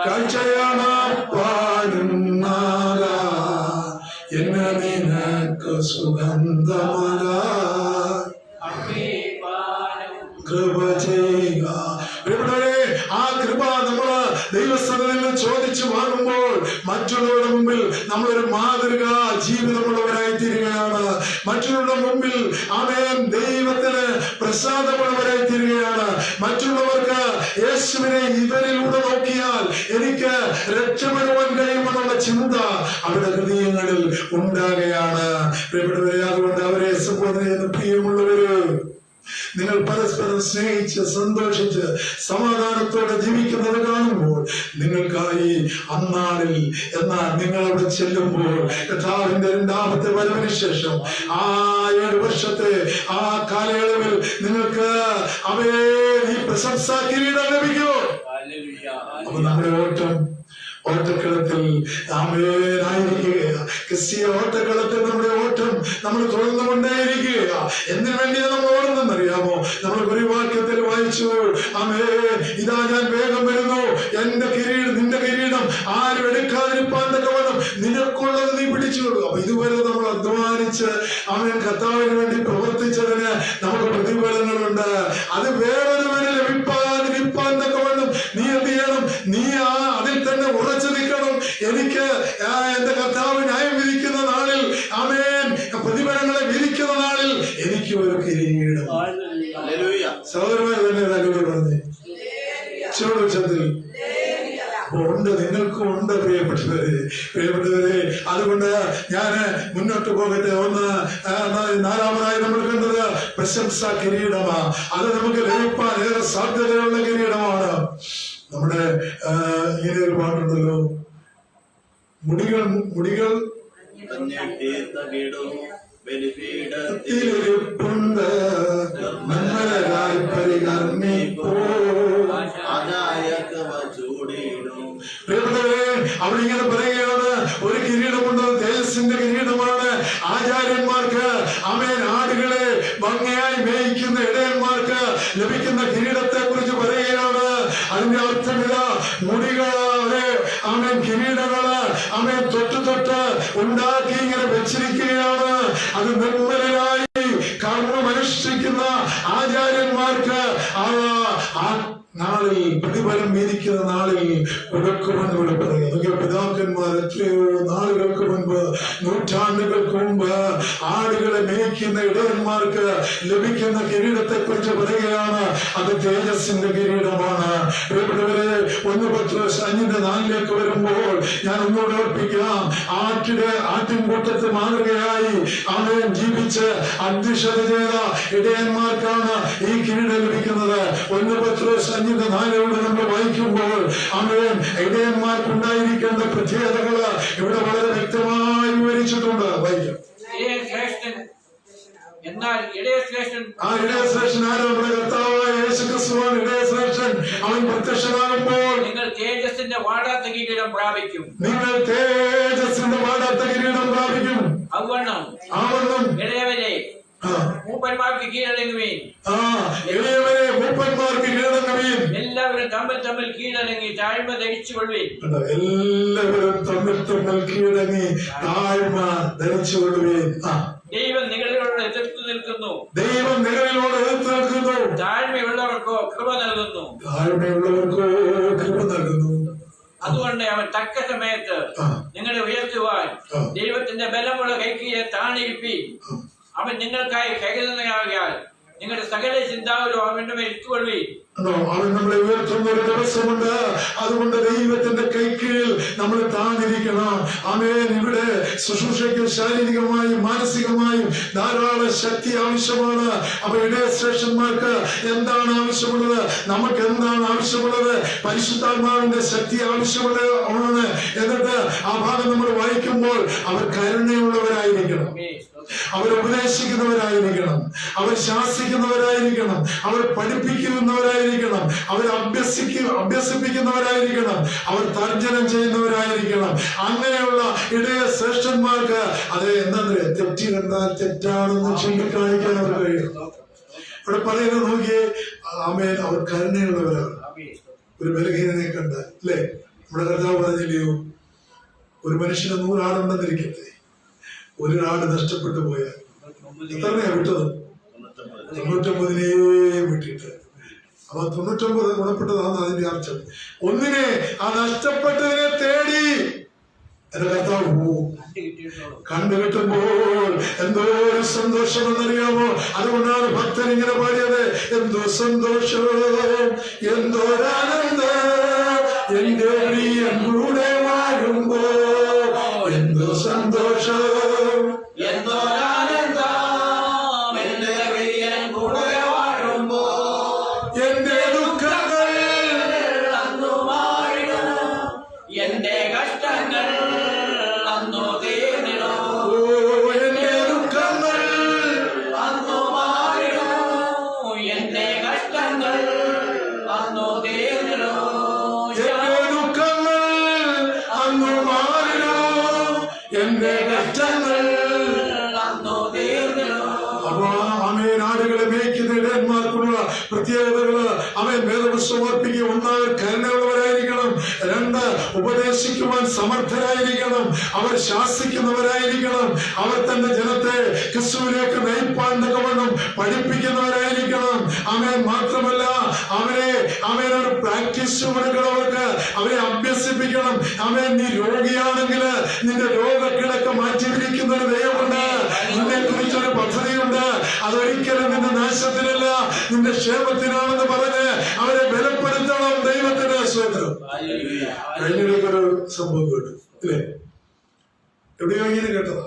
കാഴ്ചയാണ് പാടുന്നാഥ, എന്നെ നിനക്ക് സുഗന്ധമാതാ, കൃപ ചെയ്യുക. ആ കൃപ നമ്മള് ദൈവസ്ഥനിൽ ചോദിച്ചു വാങ്ങുമ്പോൾ മറ്റുള്ളവരുടെ മുമ്പിൽ നമ്മളൊരു മാതൃകാ ജീവിതമുള്ളവരായി തീരുകയാണ്. മറ്റുള്ളവരുടെ മുമ്പിൽ ആമേൻ ദൈവത്തിന് പ്രസാദമുള്ളവരായി തീരുകയാണ്. മറ്റുള്ളവർക്ക് യേശുവിനെ ഇവരിലൂടെ നോക്കിയാൽ എനിക്ക് രക്ഷപ്പെടുവാൻ കഴിയുമെന്നുള്ള ചിന്ത അവരുടെ ഹൃദയങ്ങളിൽ ഉണ്ടാകുകയാണ്. പ്രിയപ്പെട്ടവരെ, അതുകൊണ്ട് അവരെ സംബോധന ചെയ്യുന്ന പ്രിയമുള്ളവര്, നിങ്ങൾ പരസ്പരം സ്നേഹിച്ച് സന്തോഷിച്ച് സമാധാനത്തോടെ ജീവിക്കുന്നത് കാണുമ്പോൾ നിങ്ങൾക്കായി അന്നാളിൽ, എന്നാൽ നിങ്ങൾ അവിടെ ചെല്ലുമ്പോൾ കർത്താവിന്റെ രണ്ടാമത്തെ വരവിന് ശേഷം ആ 7 വർഷത്തെ ആ കാലയളവിൽ നിങ്ങൾക്ക് അവയെ ഈ പ്രശംസാ കിരീടം ലഭിക്കും. അപ്പൊ നമ്മുടെ ഓട്ടക്കളത്തിൽ ആയിരിക്കുക. ക്രിസ്തീയ ഓട്ടക്കളത്തിൽ നമ്മുടെ ഓട്ടം നമ്മൾ തുടർന്നുകൊണ്ടേയിരിക്കുക. എന്തിനു വേണ്ടിയാണ് നമ്മൾ ഓടുന്നറിയാമോ? നമ്മൾ ഒരു വാക്യത്തിൽ വായിച്ചു, ആമേ, ഇതാ ഞാൻ വേഗം വരുന്നു, എന്റെ കിരീടം, നിന്റെ കിരീടം ആരും നിനക്കുള്ളത് നീ പിടിച്ചുകൊള്ളു. അപ്പൊ ഇതുവരെ നമ്മൾ അധ്വാനിച്ച് അവൻ കർത്താവിന് വേണ്ടി പ്രവർത്തിച്ചതിന് നമുക്ക് പ്രതിഫലങ്ങളുണ്ട്. അത് വേറൊരുവന് ലഭിപ്പാതിരിപ്പാൻ തക്കവണ്ണം നീ എന്ത് ചെയ്യണം? നീ അതിൽ തന്നെ ഉറച്ചു നിൽക്കണം. എനിക്ക് എന്റെ കർത്താവ് ന്യായം വിധിക്കുന്ന നാളിൽ, ആമേൻ, പ്രതിഫലങ്ങളെ വിധിക്കുന്ന നാളിൽ എനിക്ക് ഒരു കിരീടം. സഹോദരന്മാർ തന്നെ പറഞ്ഞേ ചോദിച്ചതിൽ ഉണ്ട്, നിങ്ങൾക്കും ഉണ്ട് പ്രിയപ്പെട്ടവരെ. അതുകൊണ്ട് ഞാൻ മുന്നോട്ട് പോകട്ടെ. നാലാമതായി നമ്മൾ കണ്ടത് പ്രശംസാ കിരീടമാ. അത് നമുക്ക് ലഭിപ്പാൻ ഏറെ സാധ്യതയുള്ള കിരീടമാണ്. നമ്മുടെ ഇങ്ങനെ ഒരു പാട്ടുണ്ടല്ലോ, മുടികൾ ിരിപ്പുണ്ട് മന്മലരായി പരികർമ്മിപ്പോ. അവിടെ ഇങ്ങനെ പറയുകയാണ്, ഒരു കിരീടമുണ്ട്, തേജസ്സിന്റെ കിരീടമാണ് ആചാര്യന്മാർക്ക്, ആമേൻ, ആടുകളെ ഭംഗിയായി മേയിക്കുന്ന ഇടയന്മാർക്ക് ലഭിക്കുന്ന കിരീടത്തെ കുറിച്ച് പറയുകയാണ്. അതിന്റെ അർത്ഥം ഇതാ, മുടികളെ, ആമേൻ, കിരീടങ്ങള്, ആമേൻ, തൊട്ട് ഉണ്ടാക്കി ഇങ്ങനെ വെച്ചിരിക്കുകയാണ്. അത് നിർമ്മലരായി കർമ്മമനുഷ്ഠിക്കുന്ന ആചാര്യന്മാർക്ക് ആ നാളിൽ, പ്രതിഫലം വീതിക്കുന്ന നാളിൽ കൊടുക്കുമെന്ന് ഇവിടെ പറയുക. പിതാക്കന്മാർ എത്രയോ നാളുകൾക്ക് മുൻപ്, നൂറ്റാണ്ടുകൾക്ക് മുമ്പ് ആടുകളെ മേയ്ക്കുന്ന ഇടയന്മാർക്ക് ലഭിക്കുന്ന കിരീടത്തെ കുറിച്ച് പറയുകയാണ്. അത് തേജസ്സിന്റെ കിരീടമാണ്. പ്രിയപ്പെട്ടവരെ, 1 പത്രോസ് 5:4 വരുമ്പോൾ ഞാൻ ഒന്നുകൂടെ ഓർപ്പിക്കാം. ആട്ടിൻകൂട്ടത്തെ മാതൃകയായി അവൻ ജീവിച്ച് അധ്യക്ഷത ചെയ്ത ഇടയന്മാർക്കാണ് ഈ കിരീടം ലഭിക്കുന്നത്. 1 പത്രോസ് 5:4 നമ്മൾ വായിക്കുമ്പോൾ അവൻ ഇടയന്മാർക്കുണ്ടായിരിക്കേണ്ട പ്രത്യേകതകള് ഇവിടെ വളരെ വ്യക്തമായി വിവരിച്ചിട്ടുണ്ട്. വായിക്കാം. എന്നാൽ ഇടയശ്രേഷ്ഠൻ ആരാണ്? കർത്താവായ യേശുക്രിസ്തുവാണ് ഇടയശ്രേഷ്ഠൻ. അവൻ പ്രത്യക്ഷനാകുമ്പോൾ നിങ്ങൾ തേജസ്സിന്റെ വാടാത്ത കിരീടം പ്രാപിക്കും. അതുവണ്ണം ഇടയവരെ മൂപ്പന്മാർക്ക് കീഴടങ്ങുവീൻ. എല്ലാവരും തമ്മിൽ കീഴടങ്ങി താഴ്മ ധരിച്ചുകൊള്ളുവീൻ. എല്ലാവരും തമ്മിൽ കീഴടങ്ങി താഴ്മ ധരിച്ചുകൊള്ളുവീൻ. ദൈവം നിങ്ങളോട് എതിർത്ത് നിൽക്കുന്നു. താഴ്മയുള്ളവർക്കോ കൃപ നൽകുന്നു. അതുകൊണ്ട് അവൻ തക്ക സമയത്ത് നിങ്ങളെ ഉയർത്തുവാൻ ദൈവത്തിന്റെ ബലമുള്ള കൈക്കീഴെ താണിരിപ്പീൻ. അവൻ നിങ്ങൾക്കായി കൈകരുന്നയാകിയാൽ നിങ്ങളുടെ സകല ചിന്താവരും അവന്റെ മേൽ ഇട്ടുകൊള്ളുവീൻ. അവൻ നമ്മളെ ഉയർത്തുന്ന ഒരു ദിവസമുണ്ട്. അതുകൊണ്ട് ദൈവത്തിന്റെ കൈക്കീഴിൽ നമ്മൾ താണിരിക്കണം. ആമേൻ. ഇവിടെ ശുശ്രൂഷയ്ക്ക് ശാരീരികമായും മാനസികമായും ധാരാളം ശക്തി ആവശ്യമാണ്. അപ്പൊ ഇടയശ്രേഷ്ഠന്മാർക്ക് എന്താണ് ആവശ്യമുള്ളത്? നമുക്ക് എന്താണ് ആവശ്യമുള്ളത്? പരിശുദ്ധാത്മാവിന്റെ ശക്തി ആവശ്യമുള്ളതാണ്. എന്നിട്ട് ആ ഭാഗം നമ്മൾ വായിക്കുമ്പോൾ അവർ കരുണയുള്ളവരായിരിക്കണം, അവർ ഉപദേശിക്കുന്നവരായിരിക്കണം, അവർ ശാസിക്കുന്നവരായിരിക്കണം, അവർ പഠിപ്പിക്കുന്നവരായിരിക്കണം, അവർ അഭ്യസിപ്പിക്കുന്നവരായിരിക്കണം, അവർ തർജ്ജനം ചെയ്യുന്നവരായിരിക്കണം. അങ്ങനെയുള്ള ഇടയ ശ്രേഷ്ഠന്മാർക്ക് അത് എന്താ തെറ്റി കണ്ടാൽ തെറ്റാണെന്ന് ചൂണ്ടിക്കാണിക്കാൻ അവർ കഴിയും. ഇവിടെ പറയുന്നത് നോക്കിയേ, ആമേൻ, അവർ കരുണയുള്ളവരാണ്. ഒരു ബലഹീനനെ കണ്ട, അല്ലേ? നമ്മുടെ കർത്താവ് പറഞ്ഞില്ലയോ, ഒരു മനുഷ്യന് 100 ആടുണ്ടെന്നിരിക്കട്ടെ, ഒരു ആട് നഷ്ടപ്പെട്ടു പോയാൽ എത്രയാ വിട്ടത്? 99 വിട്ടിട്ട്. അപ്പൊ 99 ഗുണപ്പെട്ടതാണ് അതിന്റെ അർത്ഥം. ഒന്നിനെ, ആ നഷ്ടപ്പെട്ടതിനെ തേടി എന്റെ കർത്താവ് പോവും. കണ്ടുകിട്ടുമ്പോൾ എന്തോ ഒരു സന്തോഷമെന്നറിയാമോ? അതുകൊണ്ടാണ് ഭക്തൻ ഇങ്ങനെ പാടിയത്, എന്തോ സന്തോഷം, എന്തോരാനന്ദം, എന്റെ പ്രിയൻ കൂടെ വാഴുമ്പോ, എന്തോ സന്തോഷം, ആടുകളെ മേയ്ക്കുന്ന ഇടയന്മാർക്കുള്ള പ്രത്യേകതകള് അവൻ വേദപുസ്തകം സമർപ്പിക്കുക. ഒന്നാമത് കരുണയുള്ളവരായിരിക്കണം, 2 ഉപദേശിക്കുവാൻ സമർത്ഥരായിരിക്കണം. അവർ ശാസിക്കുന്നവരായിരിക്കണം. അവർ തന്റെ ജനത്തെ ക്രിസ്തുവിലേക്ക് നയിപ്പാൻ തക്കവണ്ണം പഠിപ്പിക്കുന്നവരായിരിക്കണം. ആമേൻ. മാത്രമല്ല അവരെ ഒരു പ്രാക്ടീസ് കൊടുക്കണം. അവരെ അഭ്യസിപ്പിക്കണം. ആമേൻ. നീ രോഗിയാണെങ്കിൽ നിന്റെ രോഗക്കിടക്ക മാറ്റിയിരിക്കുന്ന ഒരു ദൈവമുണ്ട്. നിന്നെ കുറിച്ചൊരു പദ്ധതിയുണ്ട്. അതൊരിക്കലും നിന്റെ നാശത്തിനല്ല, നിന്റെ ക്ഷേമത്തിനാണെന്ന് പറഞ്ഞ് അവരെ ബലപ്പെടുത്തണം. ദൈവത്തിന്റെ സ്വന്തം കഴിഞ്ഞൊരു സംഭവം കേട്ടു അല്ലേ? എവിടെയോ ഇങ്ങനെ കേട്ടതാ.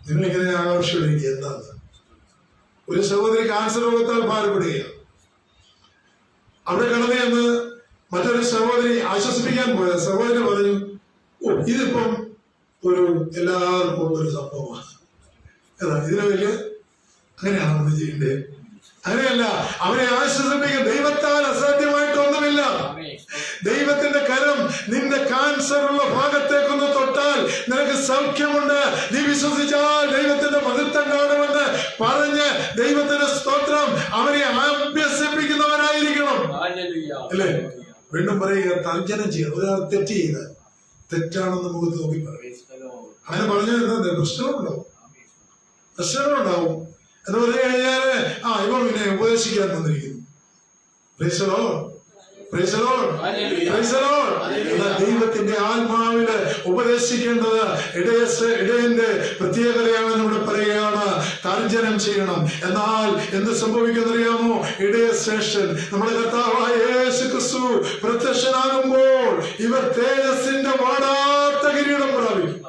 നിങ്ങളിങ്ങനെ ആകർഷിക്കുക എന്താണ്? ഒരു സഹോദരി ക്യാൻസർ രോഗത്താൽ ഭാരപ്പെടുകയാണ്. അവിടെ കടന്നു എന്ന് മറ്റൊരു സഹോദരി ആശ്വസിപ്പിക്കാൻ പോയ സഹോദരി പറഞ്ഞു, ഇതിപ്പം ഒരു എല്ലാവർക്കും ഒരു സംഭവമാണ്. ഇതിന് വലിയ അങ്ങനെയാണ് നമ്മൾ ചെയ്യേണ്ടത്. അങ്ങനെയല്ല, അവരെ ആശ്വസിപ്പിക്കുക. ദൈവത്താൽ അസാധ്യമായിട്ടൊന്നുമില്ല. ദൈവത്തിന്റെ കരം നിന്റെ ക്യാൻസർ ഉള്ള ഭാഗത്തേക്കൊന്ന് തൊട്ടാൽ നിനക്ക് സൗഖ്യമുണ്ട്. നീ വിശ്വസിച്ചാൽ ദൈവത്തിന്റെ മഹത്വം കാണുമെന്ന് പറഞ്ഞ് ദൈവത്തിന്റെ സ്തോത്രം അവരെ അഭ്യസിപ്പിക്കുന്നവരായിരിക്കണം. അല്ലേ? വീണ്ടും പറയുക, തർജ്ജനം ചെയ്യുക. ഒരാൾ തെറ്റ് ചെയ്ത തെറ്റാണെന്ന് നമുക്ക് നോക്കി പറയും. അങ്ങനെ പറഞ്ഞാൽ എന്താ പ്രശ്നങ്ങളുണ്ടാവും എന്ന് പറഞ്ഞു കഴിഞ്ഞാല് ഇവ പിന്നെ ഉപദേശിക്കാൻ വന്നിരിക്കുന്നു. ദൈവത്തിന്റെ ആത്മാവില് ഉപദേശിക്കേണ്ടത് ഇടയന്റെ പ്രത്യേകതയാണെന്ന് ഇവിടെ പറയുകയാണ്. തർജ്ജനം ചെയ്യണം. എന്നാൽ എന്ത് സംഭവിക്കുന്നറിയാമോ? ഇടയ ശ്രേഷ്ഠൻ നമ്മുടെ കർത്താവായ യേശു ക്രിസ്തു പ്രത്യക്ഷനാകുമ്പോൾ ഇവർ തേജസ്സിന്റെ വാടാത്ത കിരീടം പ്രാപിക്കും.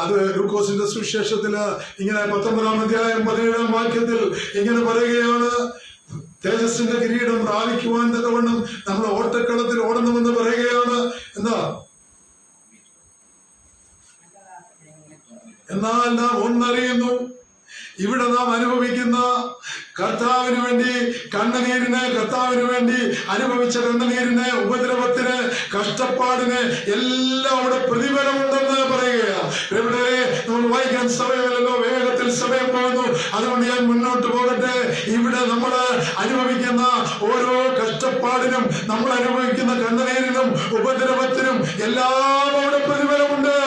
അത് ലൂക്കോസിന്റെ സുവിശേഷത്തില് ഇങ്ങനെ 19-ാം അധ്യായം 17-ാം വാക്യത്തിൽ ഇങ്ങനെ പറയുകയാണ്, തേജസ്സിന്റെ കിരീടം പ്രാപിക്കുവാൻ തക്കവണ്ണം നമ്മൾ ഓട്ടക്കളത്തിൽ ഓടണമെന്ന് പറയുകയാണ്. എന്നാൽ നാം ഒന്നറിയുന്നു, ഇവിടെ നാം അനുഭവിക്കുന്ന കർത്താവിന് വേണ്ടി കണ്ണുനീരിന്, കർത്താവിന് വേണ്ടി അനുഭവിച്ച കണ്ണുനീരിന്, ഉപദ്രവത്തിന്, കഷ്ടപ്പാടിന് എല്ലാം അവിടെ പ്രതിഫലമുണ്ടെന്ന് പറയുകയാണ്. ഇവിടെ നമ്മൾ വായിക്കാൻ സമയമല്ലല്ലോ, വേഗത്തിൽ സമയം പോകുന്നു. അതുകൊണ്ട് ഞാൻ മുന്നോട്ട് പോകട്ടെ. ഇവിടെ നമ്മൾ അനുഭവിക്കുന്ന ഓരോ കഷ്ടപ്പാടിനും, നമ്മൾ അനുഭവിക്കുന്ന കണ്ണുനീരിനും, ഉപദ്രവത്തിനും എല്ലാം അവിടെ പ്രതിഫലമുണ്ട്.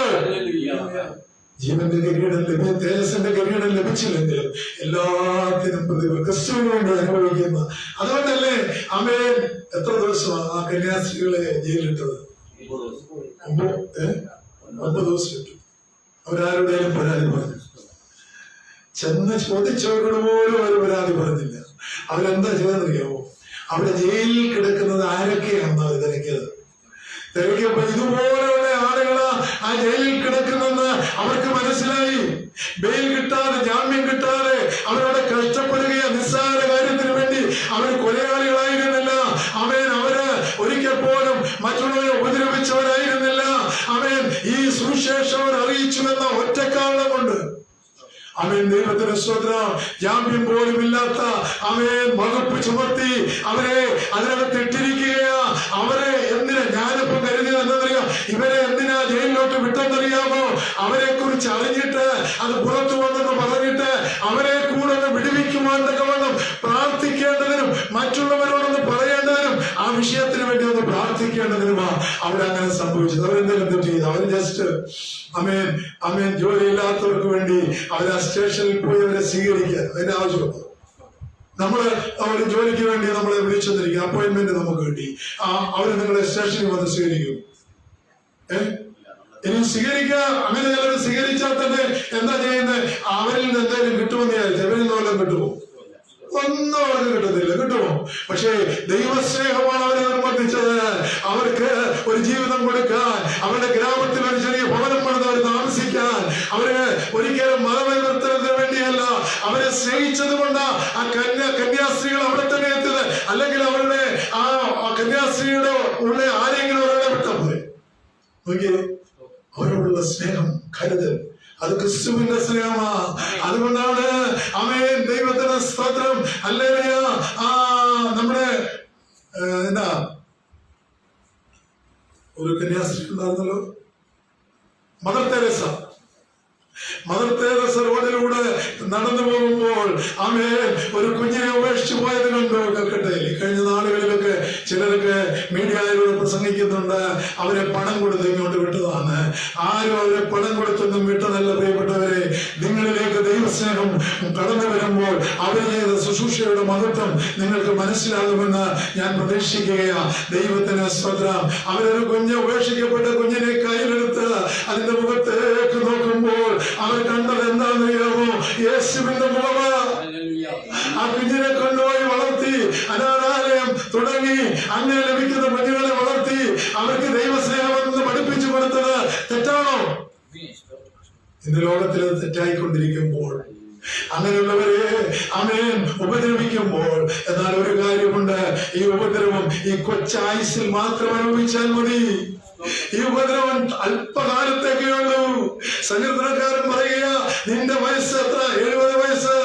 ജീവന്റെ കിരീടം തേജസ്സിന്റെ കിരീടം ലഭിച്ചില്ലെങ്കിലും എല്ലാത്തിനും ക്രിസ്തുവിന് വേണ്ടി അനുഭവിക്കുന്ന. അതുകൊണ്ടല്ലേ ആമേൻ എത്ര ദിവസമാണ് ആ കന്യാസ്ത്രീകളെ ജയിലിട്ടത്? 9 ദിവസം ഇട്ടു. അവരാരുടെയും പരാതി പറഞ്ഞു. ചെന്ന് ചോദിച്ചവരോട് പോലും അവർ പരാതി പറഞ്ഞില്ല. അവരെന്താ ചെയ്തെന്നറിയാമോ? അവിടെ ജയിലിൽ കിടക്കുന്നത് ആരൊക്കെയാണെന്ന് അവർ തിരക്കിയത്. തിരക്കിയപ്പോ ഇതുപോലെയുള്ള ആളുകള് ആ ജയിലിൽ കിടക്കുന്നെന്ന് അവർക്ക് മനസ്സിലായി. ബെയിൽ കിട്ടാതെ, ജാമ്യം കിട്ടാതെ അവരവിടെ കഷ്ടപ്പെടുകയോ നിസ്സാര കാര്യത്തിന് വേണ്ടി അവർ കൊലയാളികളായിരുന്നില്ല. അവര് ഒരിക്കൽ പോലും മറ്റുള്ളവരെ ഉപദ്രവിച്ചവരായിരുന്നില്ല. ഈ സുവിശേഷം അറിയിച്ചുവെന്ന ഒറ്റ കാരണം കൊണ്ട് ദൈവത്തിന് സ്തോത്രം. ജാമ്യം പോലും ഇല്ലാത്ത വകുപ്പ് ചുമത്തി അവരെ അതിനകത്ത് ഇട്ടിരിക്കുകയാ. അവരെ എന്തിനാ, ഞാനിപ്പോ കരുതിയത് എന്താണെന്നറിയാം, ഇവരെ എന്തിനാ ജയിലിലോട്ട് വിട്ടെന്നറിയാമോ? അവരെ കുറിച്ച് അറിഞ്ഞിട്ട് അത് പുറത്തു വന്നെന്ന് പറഞ്ഞിട്ട് അവരെ കൂടെ ഒന്ന് വിടുവിക്കുവാൻ തക്കവണ്ണം പ്രാർത്ഥിക്കേണ്ടതിനും മറ്റുള്ളവരോടൊന്ന് പറയേണ്ടതിനും ആ വിഷയത്തിന് വേണ്ടി ഒന്ന് പ്രാർത്ഥിക്കേണ്ടതിനുമാ അവിടെ അങ്ങനെ സംഭവിച്ചത്. അവരെന്തെങ്കിലും തെറ്റ് ചെയ്തു. അവർ ജസ്റ്റ് ജോലിയില്ലാത്തവർക്ക് വേണ്ടി അവർ ആ സ്റ്റേഷനിൽ പോയി അവരെ സ്വീകരിക്കാൻ അതിന്റെ ആവശ്യമുണ്ട്. നമ്മള് ഒരു ജോലിക്ക് വേണ്ടി നമ്മളെ വിളിച്ചെന്നിരിക്കും, അപ്പോയിന്റ്മെന്റ് നമുക്ക് കിട്ടി, അവര് നിങ്ങളെ സ്റ്റേഷനിൽ വന്ന് സ്വീകരിക്കും. ഇനി സ്വീകരിക്കുക. അങ്ങനെ ചിലർ സ്വീകരിച്ചാൽ തന്നെ എന്താ ചെയ്യുന്നത്? അവരിൽ നിന്ന് എന്തെങ്കിലും കിട്ടുമെന്ന് വിചാരിച്ചു. അവരിൽ നിന്ന് വല്ലതും കിട്ടുമോ? ഒന്നും അവർക്ക് കിട്ടത്തില്ല. കിട്ടുമോ? പക്ഷേ ദൈവസ്നേഹമാണ് അവരെ നിർബന്ധിച്ചത്. അവർക്ക് ഒരു ജീവിതം കൊടുക്കാൻ, അവരുടെ ഗ്രാമത്തിൽ ഒരു ചെറിയ ഭവനം പണിത് അവർ താമസിക്കാൻ, അവര് ഒരിക്കലും മതപരിവർത്തനത്തിന് വേണ്ടിയല്ല, അവരെ സ്നേഹിച്ചത് കൊണ്ട് ആ കന്യാസ്ത്രീകൾ അവിടെ തന്നെ എത്തിയത്. അല്ലെങ്കിൽ അവരുടെ ആ കന്യാസ്ത്രീയുടെ ഉള്ള ആരെങ്കിലും ഒരാളെ വിട്ടാൽ പോലെ നോക്കിയേ. അവരോടുള്ള സ്നേഹം, കരുതൽ, അത് ക്രിസ്തുവിന്റെ സ്നേഹമാ. അതുകൊണ്ടാണ് ദൈവത്തിന് സ്തോത്രം. ഹല്ലേലൂയ. നമ്മുടെ എന്താ ഒരു കന്യാസ്ത്രീ ഉണ്ടായിരുന്നല്ലോ, മദർ തെരേസ. മദർ തെരേസ റോഡിലൂടെ നടന്നു പോകുമ്പോൾ ആമേൻ ഒരു കുഞ്ഞിനെ ഉപേക്ഷിച്ചു പോയത് കണ്ടു. കേൾക്കട്ടെ, കഴിഞ്ഞ നാളുകളിലൊക്കെ ചിലരൊക്കെ മീഡിയയിലൂടെ പ്രസംഗിക്കുന്നുണ്ട്, അവരെ പണം കൊടുത്ത് ഇങ്ങോട്ട് വിട്ടതാണ്. ആരും അവരെ പണം കൊടുത്തൊന്നും വിട്ടതല്ല പ്രിയപ്പെട്ടവരെ. നിങ്ങളിലേക്ക് ദൈവസ്നേഹം കടന്നു വരുമ്പോൾ അവർ ചെയ്ത ശുശ്രൂഷയുടെ മഹത്വം നിങ്ങൾക്ക് മനസ്സിലാകുമെന്ന് ഞാൻ പ്രതീക്ഷിക്കുകയാ. ദൈവത്തിന് സ്തോത്രം. അവരൊരു ഉപേക്ഷിക്കപ്പെട്ട കുഞ്ഞിനെ കയ്യിലെടുത്ത് അതിന്റെ മുഖത്തേക്ക് നോക്കുമ്പോൾ അവർ കണ്ടത് എന്താണെന്നറിയാമോ? യേശുവിന്റെ മുഖമാണ്. ആ കുഞ്ഞിനെ കൊണ്ടുപോയി വളർത്തി അനാഥാലയം തുടങ്ങി അങ്ങനെ ലഭിക്കുന്ന കുഞ്ഞുങ്ങളെ വളർത്തി അവർക്ക് ദൈവസ്നേഹമെന്ന് പഠിപ്പിച്ചു കൊടുത്തത് തെറ്റാണോ? ഇന്ന് ലോകത്തിൽ തെറ്റായിക്കൊണ്ടിരിക്കുമ്പോൾ അങ്ങനെയുള്ളവരെ ആമേൻ ഉപദ്രവിക്കുമ്പോൾ, എന്നാൽ ഒരു കാര്യമുണ്ട്, ഈ ഉപദ്രവം ഈ കൊച്ചായുസിൽ മാത്രം അനുഭവിച്ചാൽ മതി. ഈ ഉപദ്രവം അല്പകാലത്തേക്കേ ഉള്ളൂ. സങ്കീർത്തനക്കാരൻ പറയുക, നിന്റെ വയസ്സ് എത്ര? 70 വയസ്സ്,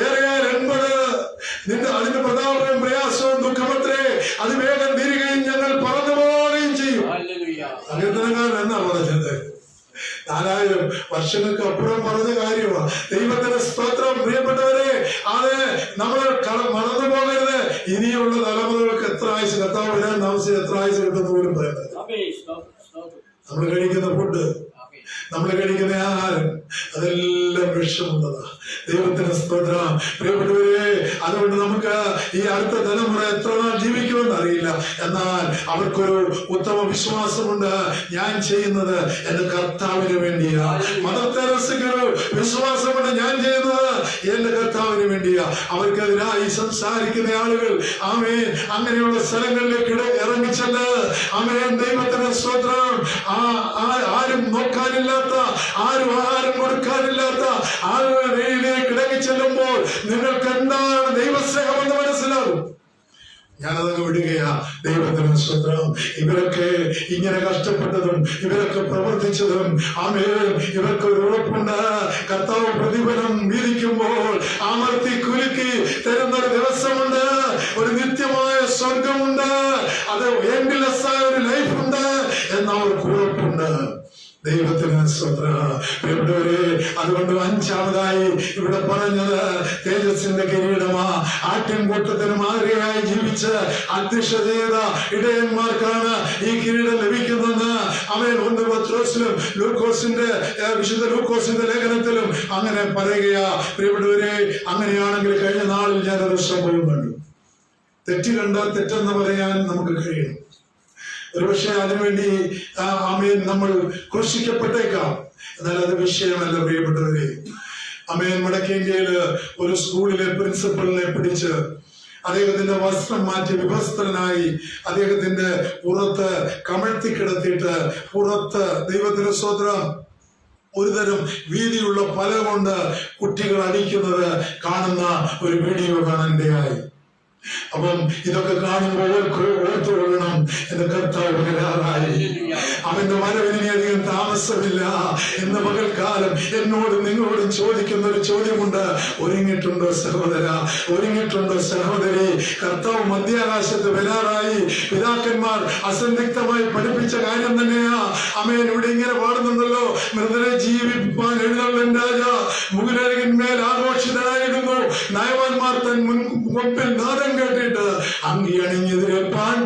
ഏറെയാൽ 80. നിന്റെ അതിന്റെ പ്രതാപവും പ്രയാസവും ദുഃഖമത്രേ, അത് വേഗം തീരുകയും ഞങ്ങൾ പറന്നു പോവുകയും ചെയ്യും. സങ്കീർത്തനക്കാരൻ എന്നാ പറഞ്ഞത്? 4000 വർഷങ്ങൾക്ക് അപ്പുറം പറഞ്ഞ കാര്യമാണ്. ദൈവത്തിന്റെ സ്തോത്രം പ്രിയപ്പെട്ടവരെ. അത് നമ്മൾ മറന്നു പോകരുത്. ഇനിയുള്ള തലമുറകൾക്ക് എത്ര ആയുസ്, കർത്താവ് വരാൻ താമസിച്ച് എത്ര ആയുസ് കിട്ടുന്ന പോലും പറയുന്നത്. നമ്മൾ കഴിക്കുന്ന ഫുഡ്, നമ്മൾ കഴിക്കുന്ന ആഹാരം, അതെല്ലാം വിഷമുള്ളതാ. ദൈവത്തിന് സ്തോത്രം പ്രിയപ്പെട്ടവരെ. അതുകൊണ്ട് നമുക്ക് ഈ അടുത്ത തലമുറ എത്ര നാൾ ജീവിക്കുമെന്ന് അറിയില്ല. എന്നാൽ അവർക്കൊരു ഉത്തമ വിശ്വാസമുണ്ട്, ഞാൻ ചെയ്യുന്നത് എന്റെ കർത്താവിന് വേണ്ടിയാ. മദർ തെരേസയ്ക്കൊരു വിശ്വാസമുണ്ട്, ഞാൻ ചെയ്യുന്നത് എന്റെ കർത്താവിന് വേണ്ടിയാ. അവർക്കെതിരായി സംസാരിക്കുന്ന ആളുകൾ ആമേൻ അങ്ങനെയുള്ള സ്ഥലങ്ങളിലേക്ക് ഇറങ്ങിച്ചെന്ന് ആമേൻ ദൈവത്തിന് സ്തോത്രം. ആരും നോക്കാനില്ലാത്ത, ആരും ആഹാരം കൊടുക്കാനില്ലാത്ത ആളുകളുടെ ഇടയിലേക്ക് ഇടങ്ങി ചെല്ലുമ്പോൾ നിങ്ങൾക്ക് എന്താണ് ദൈവസ്നേഹമെന്ന് മനസ്സിലാകും. ഞാനതങ്ങ് വിടുകയാ. ദൈവത്തിന് സ്തോത്രം. ഇവരൊക്കെ ഇങ്ങനെ കഷ്ടപ്പെട്ടതും ഇവരൊക്കെ പ്രവർത്തിച്ചതും ആമേൻ ഇവർക്ക് ഒരു ഉറപ്പുണ്ട്, കർത്താവ് പ്രതിഫലം വീതിക്കുമ്പോൾ അമർത്തി കുലുക്കി തരുന്നൊരു ദിവസമുണ്ട്, ഒരു നിത്യമായ സ്വർഗമുണ്ട്, അത് എൻഡ്ലെസ് ആയ ഒരു ലൈഫുണ്ട് എന്നവർക്ക് ഉറപ്പുണ്ട്. ദൈവത്തിന് പ്രിയപ്പെട്ടവരെ. അതുകൊണ്ട് 5ാമതായി ഇവിടെ പറഞ്ഞത് തേജസ്സിന്റെ കിരീടമാ. ആട്ടിൻകൂട്ടത്തിന് മാതൃകയായി ജീവിച്ച് അധ്യക്ഷ ചെയ്ത ഇടയന്മാർക്കാണ് ഈ കിരീടം ലഭിക്കുന്നതെന്ന് അവൻ 1 പത്രോസിലും വിശുദ്ധ ലൂക്കോസിന്റെ ലേഖനത്തിലും അങ്ങനെ പറയുകയാ. പ്രിയപ്പെട്ടവരെ, അങ്ങനെയാണെങ്കിൽ കഴിഞ്ഞ നാളിൽ ഞാനൊരു സംഭവം കണ്ടു. തെറ്റ് കണ്ടാൽ തെറ്റെന്ന് പറയാൻ നമുക്ക് കഴിയും. ഒരുപക്ഷെ അതിനുവേണ്ടി ആമേൻ നമ്മൾ ക്രൂശിക്കപ്പെട്ടേക്കാം. എന്നാൽ അത് വിഷയമല്ല പ്രിയപ്പെട്ടവരെ. ആമേൻ വടക്കേ ഇന്ത്യയില് ഒരു സ്കൂളിലെ പ്രിൻസിപ്പലിനെ പിടിച്ച് അദ്ദേഹത്തിന്റെ വസ്ത്രം മാറ്റി വിഭസ്ത്രനായി അദ്ദേഹത്തിന്റെ പുറത്ത് കമഴ്ത്തി കിടത്തിയിട്ട് പുറത്ത് ദൈവത്തിന്റെ സ്തോത്രം ഒരുതരം വീതിയുള്ള പല കൊണ്ട് കുട്ടികൾ അടിക്കുന്നത് കാണുന്ന ഒരു വീഡിയോ കാണാനിടയായി. അപ്പം ഇതൊക്കെ കാണുമ്പോൾ ഓർത്തുകൊള്ളണം, എന്റെ കർത്താവ് വരാറായി, അവന്റെ വരവിന് അധികം താമസമില്ല. ഇന്ന് പകൽക്കാലം എന്നോടും നിങ്ങളോടും ചോദിക്കുന്ന ഒരു ചോദ്യമുണ്ട്. ഒരുങ്ങിയിട്ടുണ്ടോ സഹോദര? ഒരുങ്ങിയിട്ടുണ്ടോ സഹോദരി? കർത്താവ് മധ്യാകാശത്ത് വരാറായി. പിതാക്കന്മാർ അസന്ധിഗ്ധമായി പഠിപ്പിച്ച കാര്യം തന്നെയാ. അമേൻ ഇവിടെ ഇങ്ങനെ പാടുന്നുണ്ടല്ലോ, മൃതരെ ജീവിപ്പാൻ എഴുന്നള്ളൻ രാജ, മുകുലരികിന്മേൽ ആഘോഷിതനായിരുന്നു. നയവാന്മാർ തൻ മുൻപിൽ നാദം കേട്ടിട്ട് അങ്കി അണിഞ്ഞെതിരേൽപ്പാൻ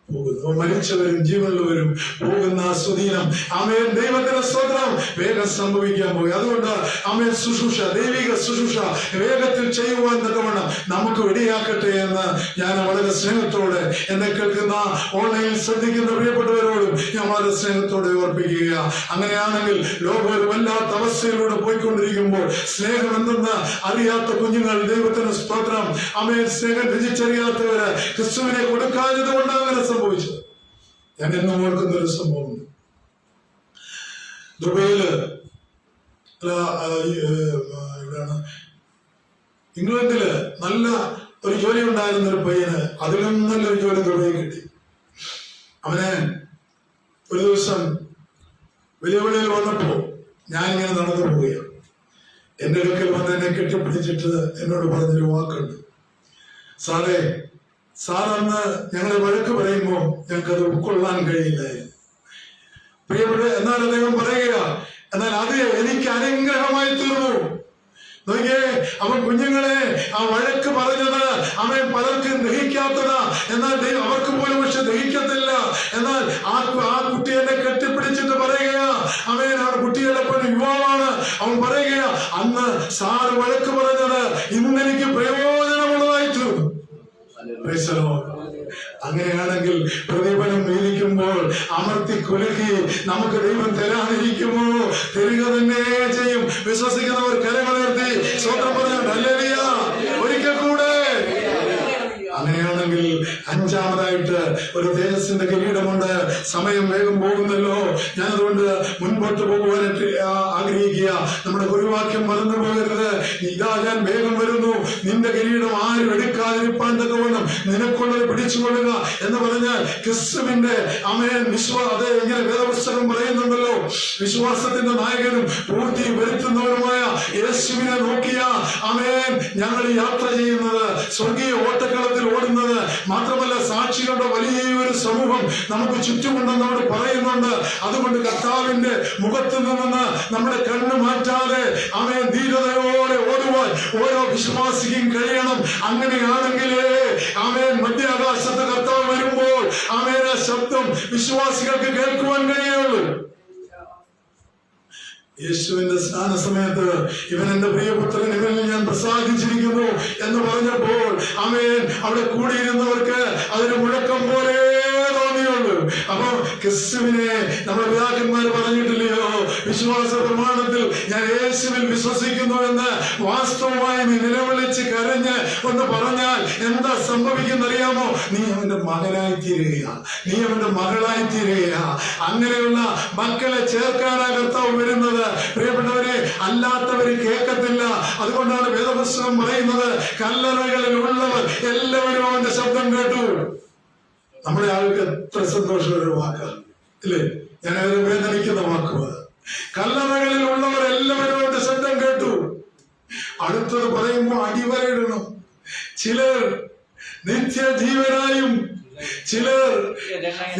പോകുന്നു. മരിച്ചവരും ജീവനുള്ളവരും പോകുന്ന സുദീനം ആമേൻ ദൈവത്തിന്റെ സ്തോത്രം വേഗം സംഭവിക്കാൻ പോയി. അതുകൊണ്ട് ആമേൻ ശുശ്രൂഷ, ദൈവിക ശുശ്രൂഷ വേഗത്തിൽ ചെയ്യുവാൻ തക്കവണ്ണം നമുക്ക് ഇടയാക്കട്ടെ എന്ന് ഞാൻ വളരെ സ്നേഹത്തോടെ എന്നെ കേൾക്കുന്ന ഓൺലൈനിൽ ശ്രദ്ധിക്കുന്ന പ്രിയപ്പെട്ടവരോടും ഞാൻ വളരെ സ്നേഹത്തോടെ ഓർപ്പിക്കുക. അങ്ങനെയാണെങ്കിൽ ലോകം ഒരു വല്ലാത്ത അവസ്ഥയിലൂടെ പോയിക്കൊണ്ടിരിക്കുമ്പോൾ സ്നേഹം എന്തെന്ന് അറിയാത്ത കുഞ്ഞുങ്ങൾ, ദൈവത്തിന് സ്തോത്രം ആമേൻ സ്നേഹം രുചിച്ചറിയാത്തവര് ക്രിസ്തുവിനെ കൊടുക്കാഞ്ഞത് കൊണ്ട് അങ്ങനെ സംഭവിച്ചത്. ഞാൻ എന്നും ഓർക്കുന്ന ഒരു സംഭവം, ദുബൈയില് എവിടെയാണ്, ഇംഗ്ലണ്ടില് നല്ല ഒരു ജോലി ഉണ്ടായിരുന്ന ഒരു പയ്യന് അതിലും നല്ലൊരു ജോലി ദുബൈയിൽ കിട്ടി. അവനെ ഒരു ദിവസം വലിയ വെളിയിൽ വന്നപ്പോ ഞാൻ ഇങ്ങനെ നടന്നു പോവുകയാണ്. എന്റെ അടുക്കൽ വന്ന് എന്നെ കെട്ടിപ്പിടിച്ചിട്ട് എന്നോട് പറഞ്ഞൊരു വാക്കുണ്ട്, സാറന്ന് ഞങ്ങളെ വഴക്ക് പറയുമ്പോൾ ഞങ്ങൾക്കത് ഉൾക്കൊള്ളാൻ കഴിയില്ല. പ്രിയപ്പെട്ട, എന്നാൽ അദ്ദേഹം പറയുക, എന്നാൽ അത് എനിക്ക് അനുഗ്രഹമായി തീർന്നു. നോക്കിയേ, അവൻ കുഞ്ഞുങ്ങളെ ആ വഴക്ക് പറഞ്ഞത് അവൻ പലർക്കും ദഹിക്കാത്തതാ. എന്നാൽ അവർക്ക് പോലും പക്ഷെ ദഹിക്കത്തില്ല. എന്നാൽ ആ കുട്ടി എന്നെ കെട്ടിപ്പിടിച്ചിട്ട് പറയുകയാ, അവൻ ആ കുട്ടിയുടെ യുവാവാണ്. അവൻ പറയുകയാ, അന്ന് സാറ് വഴക്ക് പറഞ്ഞത് ഇന്നെനിക്ക് പ്രയോജനമുള്ളതായി തീർന്നു. അങ്ങനെയാണെങ്കിൽ പ്രതിഫലം വീതിക്കുമ്പോൾ അമർത്തി കുലുക്കി നമുക്ക് ദൈവം തരാതിരിക്കുമോ? തരിക തന്നെ ചെയ്യും. വിശ്വസിക്കുന്നവർ കരങ്ങളുയർത്തി സ്വന്തം പറഞ്ഞു ഹല്ലേലൂയ. ഒരിക്കൽ കൂടെ. അങ്ങനെയാണെങ്കിൽ അഞ്ചാമതായിട്ട് ഒരു തേജസ്സിന്റെ കിരീടമുണ്ട്. സമയം വേഗം പോകുന്നല്ലോ, ഞാൻ അതുകൊണ്ട് മുൻപോട്ട് പോകുവാനായിട്ട് ആഗ്രഹിക്കുക. നമ്മുടെ ഗുരുവാക്യം മറന്നു പോകരുത്. ഇതാ ഞാൻ വേഗം വരുന്നു, നിന്റെ കിരീടം ആരും എടുക്കാതിരിപ്പാൻ തക്കവണ്ണം നിനക്കുള്ളത് പിടിച്ചുകൊള്ളുക എന്ന് പറഞ്ഞാൽ ക്രിസ്തുവിന്റെ അതെ ഇങ്ങനെ വേദപുസ്തകം പറയുന്നുണ്ടല്ലോ, വിശ്വാസത്തിന്റെ നായകനും പൂർത്തി വരുത്തുന്നവരുമായ യേശുവിനെ നോക്കിയ ഞങ്ങൾ യാത്ര ചെയ്യുന്നത്, സ്വർഗീയ ഓട്ടക്കളത്തിൽ ഓടുന്നത് മാത്രമല്ല, സാക്ഷികളുടെ വലിയൊരു സമൂഹം നമുക്ക് ചുറ്റുമുണ്ടെന്ന് നമ്മൾ പറയുന്നുണ്ട്. അതുകൊണ്ട് കർത്താവിന്റെ മുഖത്ത് നിന്ന് നമ്മുടെ കണ്ണ് മാറ്റാതെ ധീരതയോടെ ഓടുവാൻ ഓരോ വിശ്വാസിക്കും കഴിയണം. അങ്ങനെയാണെങ്കിലേ മധ്യാകാശത്ത് കർത്താവ് വരുമ്പോൾ ആ ശബ്ദം വിശ്വാസികൾക്ക് കേൾക്കുവാൻ കഴിയുള്ളൂ. യേശുവിന്റെ സ്നാന സമയത്ത് ഇവൻ എന്റെ പ്രിയപുത്രൻ, ഇവനിൽ ഞാൻ പ്രസാദിച്ചിരിക്കുന്നു എന്ന് പറഞ്ഞപ്പോൾ അവിടെ കൂടിയിരുന്നവർക്ക് അതൊരു മുഴക്കം പോലെ തോന്നിയുള്ളൂ. അപ്പൊ ക്രിസ്തുവിനെ നമ്മുടെ പിതാക്കന്മാർ പറഞ്ഞിട്ടില്ലയോ, വിശ്വാസ പ്രമാണത്തിൽ ഞാൻ യേശുവിൽ വിശ്വസിക്കുന്നു എന്ന് വാസ്തവമായി നീ നിലവിളിച്ച് കരഞ്ഞ് ഒന്ന് പറഞ്ഞാൽ എന്താ സംഭവിക്കുന്നറിയാമോ? നീ അവന്റെ മകനായി തീരുകയാ, നീ അവന്റെ മകളായി തീരുകയാ. അങ്ങനെയുള്ള മക്കളെ ചേർക്കാനാ കർത്താവ് വരുന്നത്. പ്രിയപ്പെട്ടവരെ, അല്ലാത്തവര് കേൾക്കത്തില്ല. അതുകൊണ്ടാണ് വേദപുസ്തകം പറയുന്നത്, കല്ലറകളിൽ ഉള്ളവർ എല്ലാവരും അവന്റെ ശബ്ദം കേട്ടു. നമ്മുടെ ആൾക്ക് എത്ര സന്തോഷമുള്ള വാക്കാണ് ഇല്ലേ? ഞാൻ വേദനിക്കുന്ന വാക്കുകൾ. കല്ലറകളിൽ ഉള്ളവർ എല്ലാവരും അവന്റെ ശബ്ദം കേട്ടു. അടുത്തത് പറയുമ്പോ അടിവരയിടണം. ചിലർ നിത്യജീവനായും, ചിലർ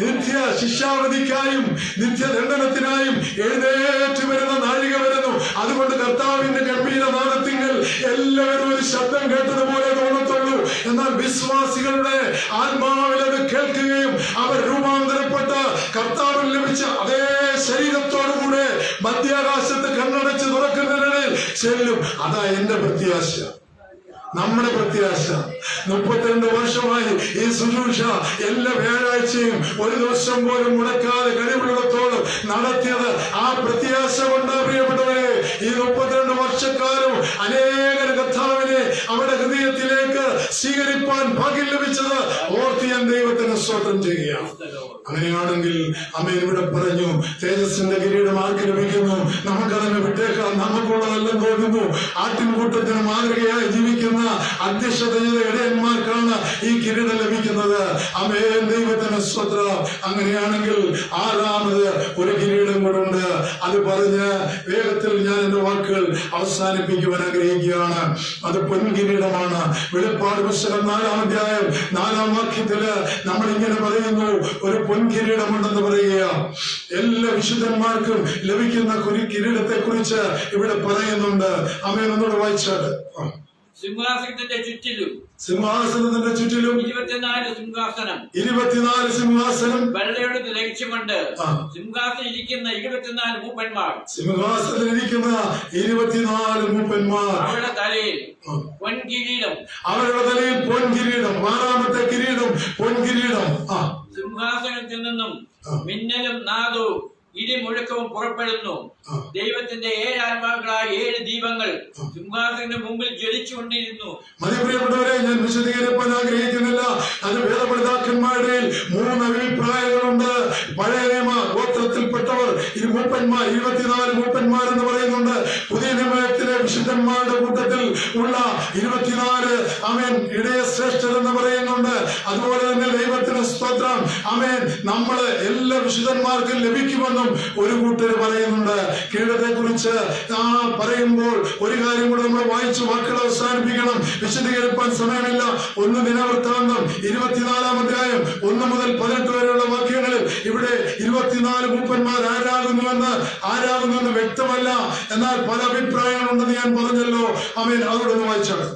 നിത്യ ശിക്ഷാവധിക്കായും നിത്യദണ്ഡനത്തിനായും എഴുന്നേറ്റ് വരുന്ന നാഴിക വരുന്നു. അതുകൊണ്ട് കർത്താവിന്റെ ഗംഭീരനാദത്തിങ്കൽ എല്ലാവരും ഒരു ശബ്ദം കേട്ടതുപോലെ തോന്നത്തുള്ളൂ. എന്നാൽ വിശ്വാസികളുടെ ആത്മാവിൽ അത് കേൾക്കുകയും അവർ രൂപാന്തരപ്പെട്ട് കർത്താവിൽ ലഭിച്ച അതേ ശരീരത്തോടുകൂടെ മധ്യാകാശത്ത് കണ്ണടച്ച് തുറക്കുന്നതിനിടയിൽ ചെല്ലും. അതാ എന്റെ പ്രത്യാശ, നമ്മുടെ പ്രത്യാശ. 32 വർഷമായി ഈ ശുശ്രൂഷ എല്ലാ വ്യാഴാഴ്ചയും ഒരു ദിവസം പോലും മുടക്കാതെ കഴിവുള്ളിടത്തോളം നടത്തിയത് ആ പ്രത്യാശ കൊണ്ട്. പ്രിയപ്പെട്ടവരെ, ഈ 32 വർഷക്കാലം അനേകർ കർത്താവിനെ അവരുടെ ഹൃദയത്തിലേക്ക് സ്വീകരിപ്പാൻ ഭാഗ്യം ലഭിച്ചത് ഓർത്ത് ഞാൻ ദൈവത്തിന് സ്തോത്രം ചെയ്യുകയാണ്. അങ്ങനെയാണെങ്കിൽ ഇവിടെ പറഞ്ഞു, തേജസ്സിന്റെ കിരീടം ആർക്ക് ലഭിക്കുന്നു? നമുക്കതിനെ വിട്ടേക്കാം, നമുക്കുള്ളതെല്ലാം തോന്നുന്നു. ആട്ടിൻകൂട്ടത്തിന് മാതൃകയായി ജീവിക്കുന്ന അധ്യക്ഷതയുടെ ഇടയന്മാർക്കാണ് ഈ കിരീടം ലഭിക്കുന്നത്. ദൈവത്തിന് സ്തോത്രം. അങ്ങനെയാണെങ്കിൽ ആറാമത് ഒരു കിരീടം കൂടുണ്ട്. അത് പറഞ്ഞ് വേഗത്തിൽ ഞാൻ എന്റെ വാക്കുകൾ അവസാനിപ്പിക്കുവാൻ ആഗ്രഹിക്കുകയാണ്. അത് പൊൻകിരീടമാണ്. വെളിപ്പാട് പുസ്തകം 4-ാം അധ്യായം 4-ാം വാക്യത്തില് നമ്മൾ ഇങ്ങനെ പറയുന്നു, ഒരു പൊൻകിരീടമുണ്ടെന്ന് പറയുക. എല്ലാ വിശുദ്ധന്മാർക്കും ലഭിക്കുന്ന കിരീടത്തെ കുറിച്ച് ഇവിടെ പറയുന്നുണ്ട്. ഒന്നുകൂടെ വായിച്ചാൽ, സിംഹാസനത്തിന്റെ ചുറ്റിലും 24 സിംഹാസനം വെള്ളയുടെ ലക്ഷ്യമുണ്ട്. സിംഹാസനം ഇരിക്കുന്ന 24 മൂപ്പന്മാർ, സിംഹാസനത്തിലിരിക്കുന്ന 24 മൂപ്പന്മാർ, അവരുടെ തലയിൽ പൊൻകിരീടം, അവരുടെ തലയിൽ പൊൻകിരീടം. 6-ാമത്തെ കിരീടം പൊൻകിരീടം. സിംഹാസനത്തിൽ നിന്നും മിന്നലും നാദവും ഇടിമുഴക്കവും പുറപ്പെടുന്നു. ദൈവത്തിന്റെ 7 ആത്മാക്കളായ 7 ദീപങ്ങൾ സിംഹാസനത്തിന് മുമ്പിൽ ജ്വലിച്ചുകൊണ്ടിരുന്നു. പ്രിയപ്പെട്ടവരെ, ഞാൻ വിശദീകരിക്കാൻ ആഗ്രഹിക്കുന്നില്ല. അത് വേദപണ്ഡിതന്മാരുടെ 3 അഭിപ്രായങ്ങളുണ്ട്. പഴയ നിയമ ഗോത്രത്തിൽപ്പെട്ടവർ മൂപ്പന്മാർ, 24 മൂപ്പന്മാർ എന്ന് പറയുന്നുണ്ട്. പുതിയ നിയമത്തിലെ വിശുദ്ധന്മാരുടെ കൂട്ടത്തിൽ ഉള്ള 24 ഇടയശ്രേഷ്ഠർ എന്ന് പറയുന്നുണ്ട്. അതുപോലെ തന്നെ ദൈവത്തിന് സ്തോത്രം. നമ്മള് എല്ലാ വിശുദ്ധന്മാർക്കും ലഭിക്കുമെന്നും ഒരു കൂട്ടര് പറയുന്നുണ്ട്. കിരീടത്തെ കുറിച്ച് പറയുമ്പോൾ ഒരു കാര്യം കൂടെ നമ്മൾ വായിച്ചു വാക്കുകൾ അവസാനിപ്പിക്കണം, വിശദീകരിക്കാൻ സമയമില്ല. 1 ദിനവൃത്താന്തം 24-ാം അധ്യായം 1 മുതൽ 18 വരെയുള്ള വാക്യങ്ങളിൽ ഇവിടെ 24 മൂപ്പന്മാർ ആരാകുന്നുവെന്ന് വ്യക്തമായി എന്നാൽ പല അഭിപ്രായങ്ങളുണ്ടെന്ന് ഞാൻ പറഞ്ഞല്ലോ. ആമേൻ. അതോടെ ഒന്ന് വായിച്ചാണ്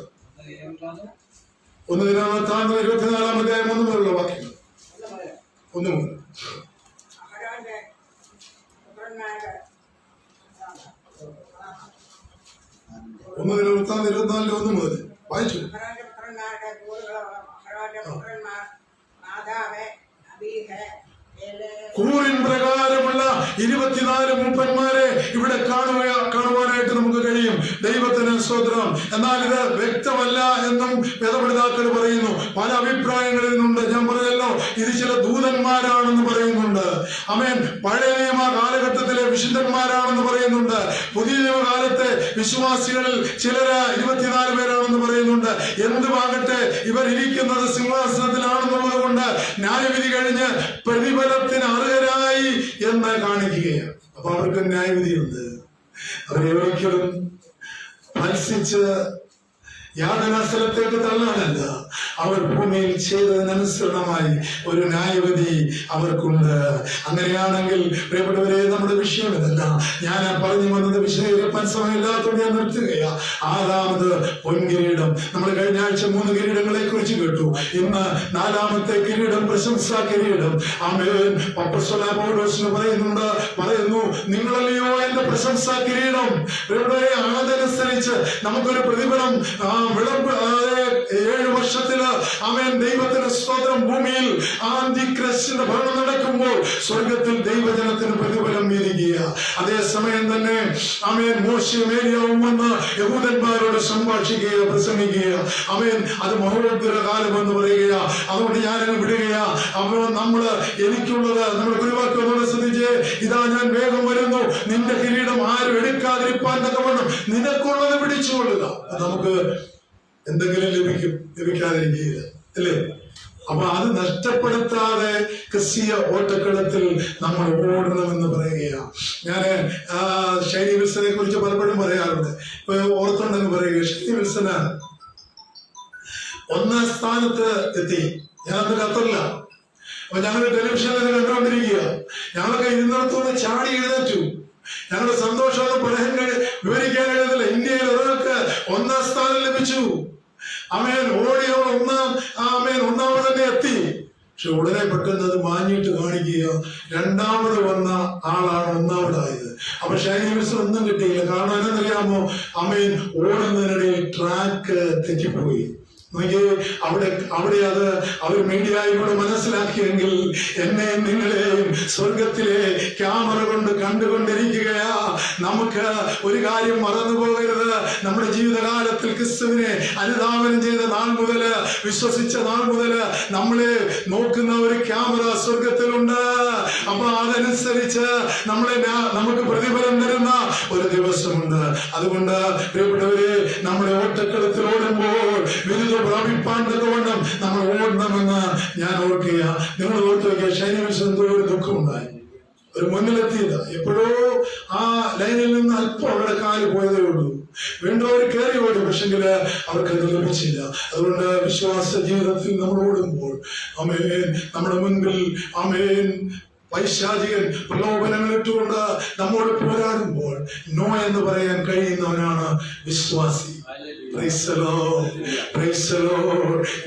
1 ദിനവൃത്താന്തം 24-ാം അധ്യായം 1 മുതലുള്ള വാക്യങ്ങൾ. 1 മുതൽ. 1 ദിനവൃത്താന്തം 24-ൽ 1 മുതൽ വായിച്ചു. കൂറിൻ പ്രകാരമുള്ള 24 മൂപ്പന്മാരെ ഇവിടെ കാണുവാനായിട്ട് നമുക്ക് കഴിയും. ദൈവത്തിന് സ്തോത്രം. എന്നാൽ ഇത് വ്യക്തമല്ല എന്നും വേദപണ്ഡിതാക്കൾ പറയുന്നു. പല അഭിപ്രായങ്ങളിൽ നിന്നുണ്ട്. ഞാൻ പറഞ്ഞല്ലോ, ഇത് ചില ദൂതന്മാരാണെന്ന് പറയുന്നുണ്ട്. ആമേൻ. പഴയ നിയമ കാലഘട്ടത്തിലെ വിശുദ്ധന്മാരാണെന്ന് പറയുന്നുണ്ട്. പുതിയ നിയമകാലത്തെ വിശ്വാസികളിൽ ചിലര് 24 പേരാണെന്ന് പറയുന്നുണ്ട്. എന്തുമാകട്ടെ, ഇവർ ഇരിക്കുന്നത് സിംഹാസനത്തിലാണെന്നുള്ളത് കൊണ്ട് ന്യായവിധി കഴിഞ്ഞ് പ്രതിഫലത്തിന് അർഹരായി എന്ന് കാണിക്കുകയാണ്. അപ്പൊ അവർക്ക് ന്യായവിധിയുണ്ട്. അവരെ ഒരിക്കലും മത്സിച്ച് യാതനാ സ്ഥലത്തേക്ക് തള്ളാനല്ല, അവർ ഭൂമിയിൽ ചെയ്തതിനനുസരണമായി ഒരു ന്യായവിധി അവർക്കുണ്ട്. അങ്ങനെയാണെങ്കിൽ പ്രിയപ്പെട്ടവരെ, നമ്മുടെ വിഷയം ഇതല്ല. ഞാൻ പറഞ്ഞു വന്നത് വിഷയം സമയമില്ലാത്തതുകൊണ്ട് ഞാൻ നിർത്തുകയാ. 6ാമത് പൊൻകിരീടം. നമ്മൾ കഴിഞ്ഞ ആഴ്ച 3 കിരീടങ്ങളെ കുറിച്ച് കേട്ടു. ഇന്ന് 4ാമത്തെ കിരീടം, പ്രശംസാ കിരീടം. ആമേൻ. അപ്പോസ്തലനായ പൗലോസ് പറയുന്നു, നിങ്ങളല്ലയോ എന്റെ പ്രശംസാ കിരീടം. പ്രിയപ്പെട്ടവരെ, അതനുസരിച്ച് നമുക്കൊരു പ്രതിഫലം 7 വർഷത്തില് ആമേൻ ദൈവത്തിന് സ്തോത്രം. ഭൂമിയിൽ ആന്റിക്രിസ്റ്റിന്റെ ഭരണം നടക്കുമ്പോൾ സ്വർഗത്തിൽ ദൈവജനത്തിന് പ്രതിഫലം വീതിക്കുക. അതേസമയം തന്നെ ആമേൻ മോശയും ഏലിയാവും വന്ന് യഹൂദന്മാരോട് സംഭാഷിക്കുക, പ്രസംഗിക്കുക. ആമേൻ. അത് മഹോഗ്ര കാലം എന്ന് പറയുക. അതുകൊണ്ട് ഞാനങ്ങ് വിടുകയാ. അപ്പോൾ എനിക്കുള്ളത് നമ്മൾ ഗുരുവാക്യോട് ശ്രദ്ധിച്ച്, ഇതാ ഞാൻ വേഗം വരുന്നു, നിന്റെ കിരീടം ആരും എടുക്കാതിരിപ്പാൻ തക്കവണ്ണം നിനക്കുള്ളത് പിടിച്ചുകൊള്ളുക. നമുക്ക് എന്തെങ്കിലും ലഭിക്കാതിരിക്കുകയില്ല, അല്ലേ? അപ്പൊ അത് നഷ്ടപ്പെടുത്താതെ ക്രിസ്തീയ ഓട്ടക്കളത്തിൽ നമ്മൾ ഓടണമെന്ന് പറയുകയാണ്. ഞാന് ഷൈനി വിൽസനെ കുറിച്ച് പലപ്പോഴും പറയാറുണ്ട്. ഇപ്പൊ ഓർത്തുണ്ടെന്ന് പറയുക, ഷൈനി വിൽസന് 1ാം സ്ഥാനത്ത് എത്തി. ഞാനത് കത്തല്ല. അപ്പൊ ഞങ്ങൾ ടെലിവിഷനിൽ ഇത് കണ്ടുകൊണ്ടിരിക്കുക. ഞങ്ങളൊക്കെ ഇരുന്നിടത്തുനിന്ന് ചാടി എഴുന്നേറ്റു. ഞങ്ങളുടെ സന്തോഷം വിവരിക്കാൻ കഴിയുന്നില്ല. ഇന്ത്യയിൽ ഒരാൾക്ക് 1ാം സ്ഥാനം ലഭിച്ചു. ആമേൻ. ഓടിയവൾ ഒന്നാമത് തന്നെ എത്തി. പക്ഷെ ഉടനെ പെട്ടെന്ന് അത് മാഞ്ഞിട്ട് കാണിക്കുക, 2ാമത് വന്ന ആളാണ് 1ാമതായത്. അപ്പൊ ഷൈനി വിൽസൺ ഒന്നും കിട്ടിയില്ല. കാരണം എന്നറിയാമോ? ആമേൻ. ഓടുന്നതിനിടയിൽ ട്രാക്ക് തെറ്റിപ്പോയി. അവിടെ അത് അവർ മീഡിയയിലൂടെ മനസ്സിലാക്കിയെങ്കിൽ എന്നെയും നിങ്ങളെയും സ്വർഗത്തിലെ ക്യാമറ കൊണ്ട് കണ്ടുകൊണ്ടിരിക്കുകയാ. നമുക്ക് ഒരു കാര്യം മറന്നു പോകരുത്. നമ്മുടെ ജീവിതകാലത്തിൽ ക്രിസ്തുവിനെ അനുധാവനം ചെയ്ത നാൾ മുതല്, വിശ്വസിച്ച നാൾ മുതല് നമ്മളെ നോക്കുന്ന ഒരു ക്യാമറ സ്വർഗത്തിലുണ്ട്. അപ്പൊ അതനുസരിച്ച് നമുക്ക് പ്രതിഫലം തരുന്ന ഒരു ദിവസമുണ്ട്. അതുകൊണ്ട് പ്രിയപ്പെട്ടവരെ, നമ്മുടെ ഓട്ടക്കളത്തിൽ ഓടുമ്പോൾ വിരുദ്ധ പ്രാപിപ്പാൻ തക്കവണ്ണം നമ്മൾ ഓടണമെന്ന് ഞാൻ ഓർക്കുക. നിങ്ങൾ ഓർത്തു വയ്ക്കുക, ഷൈനി വിൽസൺ എന്തോ ഒരു ദുഃഖമുണ്ടായി. ഒരു മുന്നിലെത്തിയത് എപ്പോഴോ ആ ലൈനിൽ നിന്ന് അല്പം അവിടെ കാല് പോയതേ ഉള്ളൂ. വേണ്ടവർ കയറി ഓടി, പക്ഷെങ്കില് അവർക്കത് ലഭിച്ചില്ല. അതുകൊണ്ട് വിശ്വാസ ജീവിതത്തിൽ നമ്മൾ ഓടുമ്പോൾ ആമേൻ, നമ്മുടെ മുൻപിൽ ആമേൻ പൈശാചികൻ പ്രലോഭനങ്ങൾ ഇട്ടുകൊണ്ട് നമ്മോട് പോരാടുമ്പോൾ നോ എന്ന് പറയാൻ കഴിയുന്നവനാണ് വിശ്വാസി.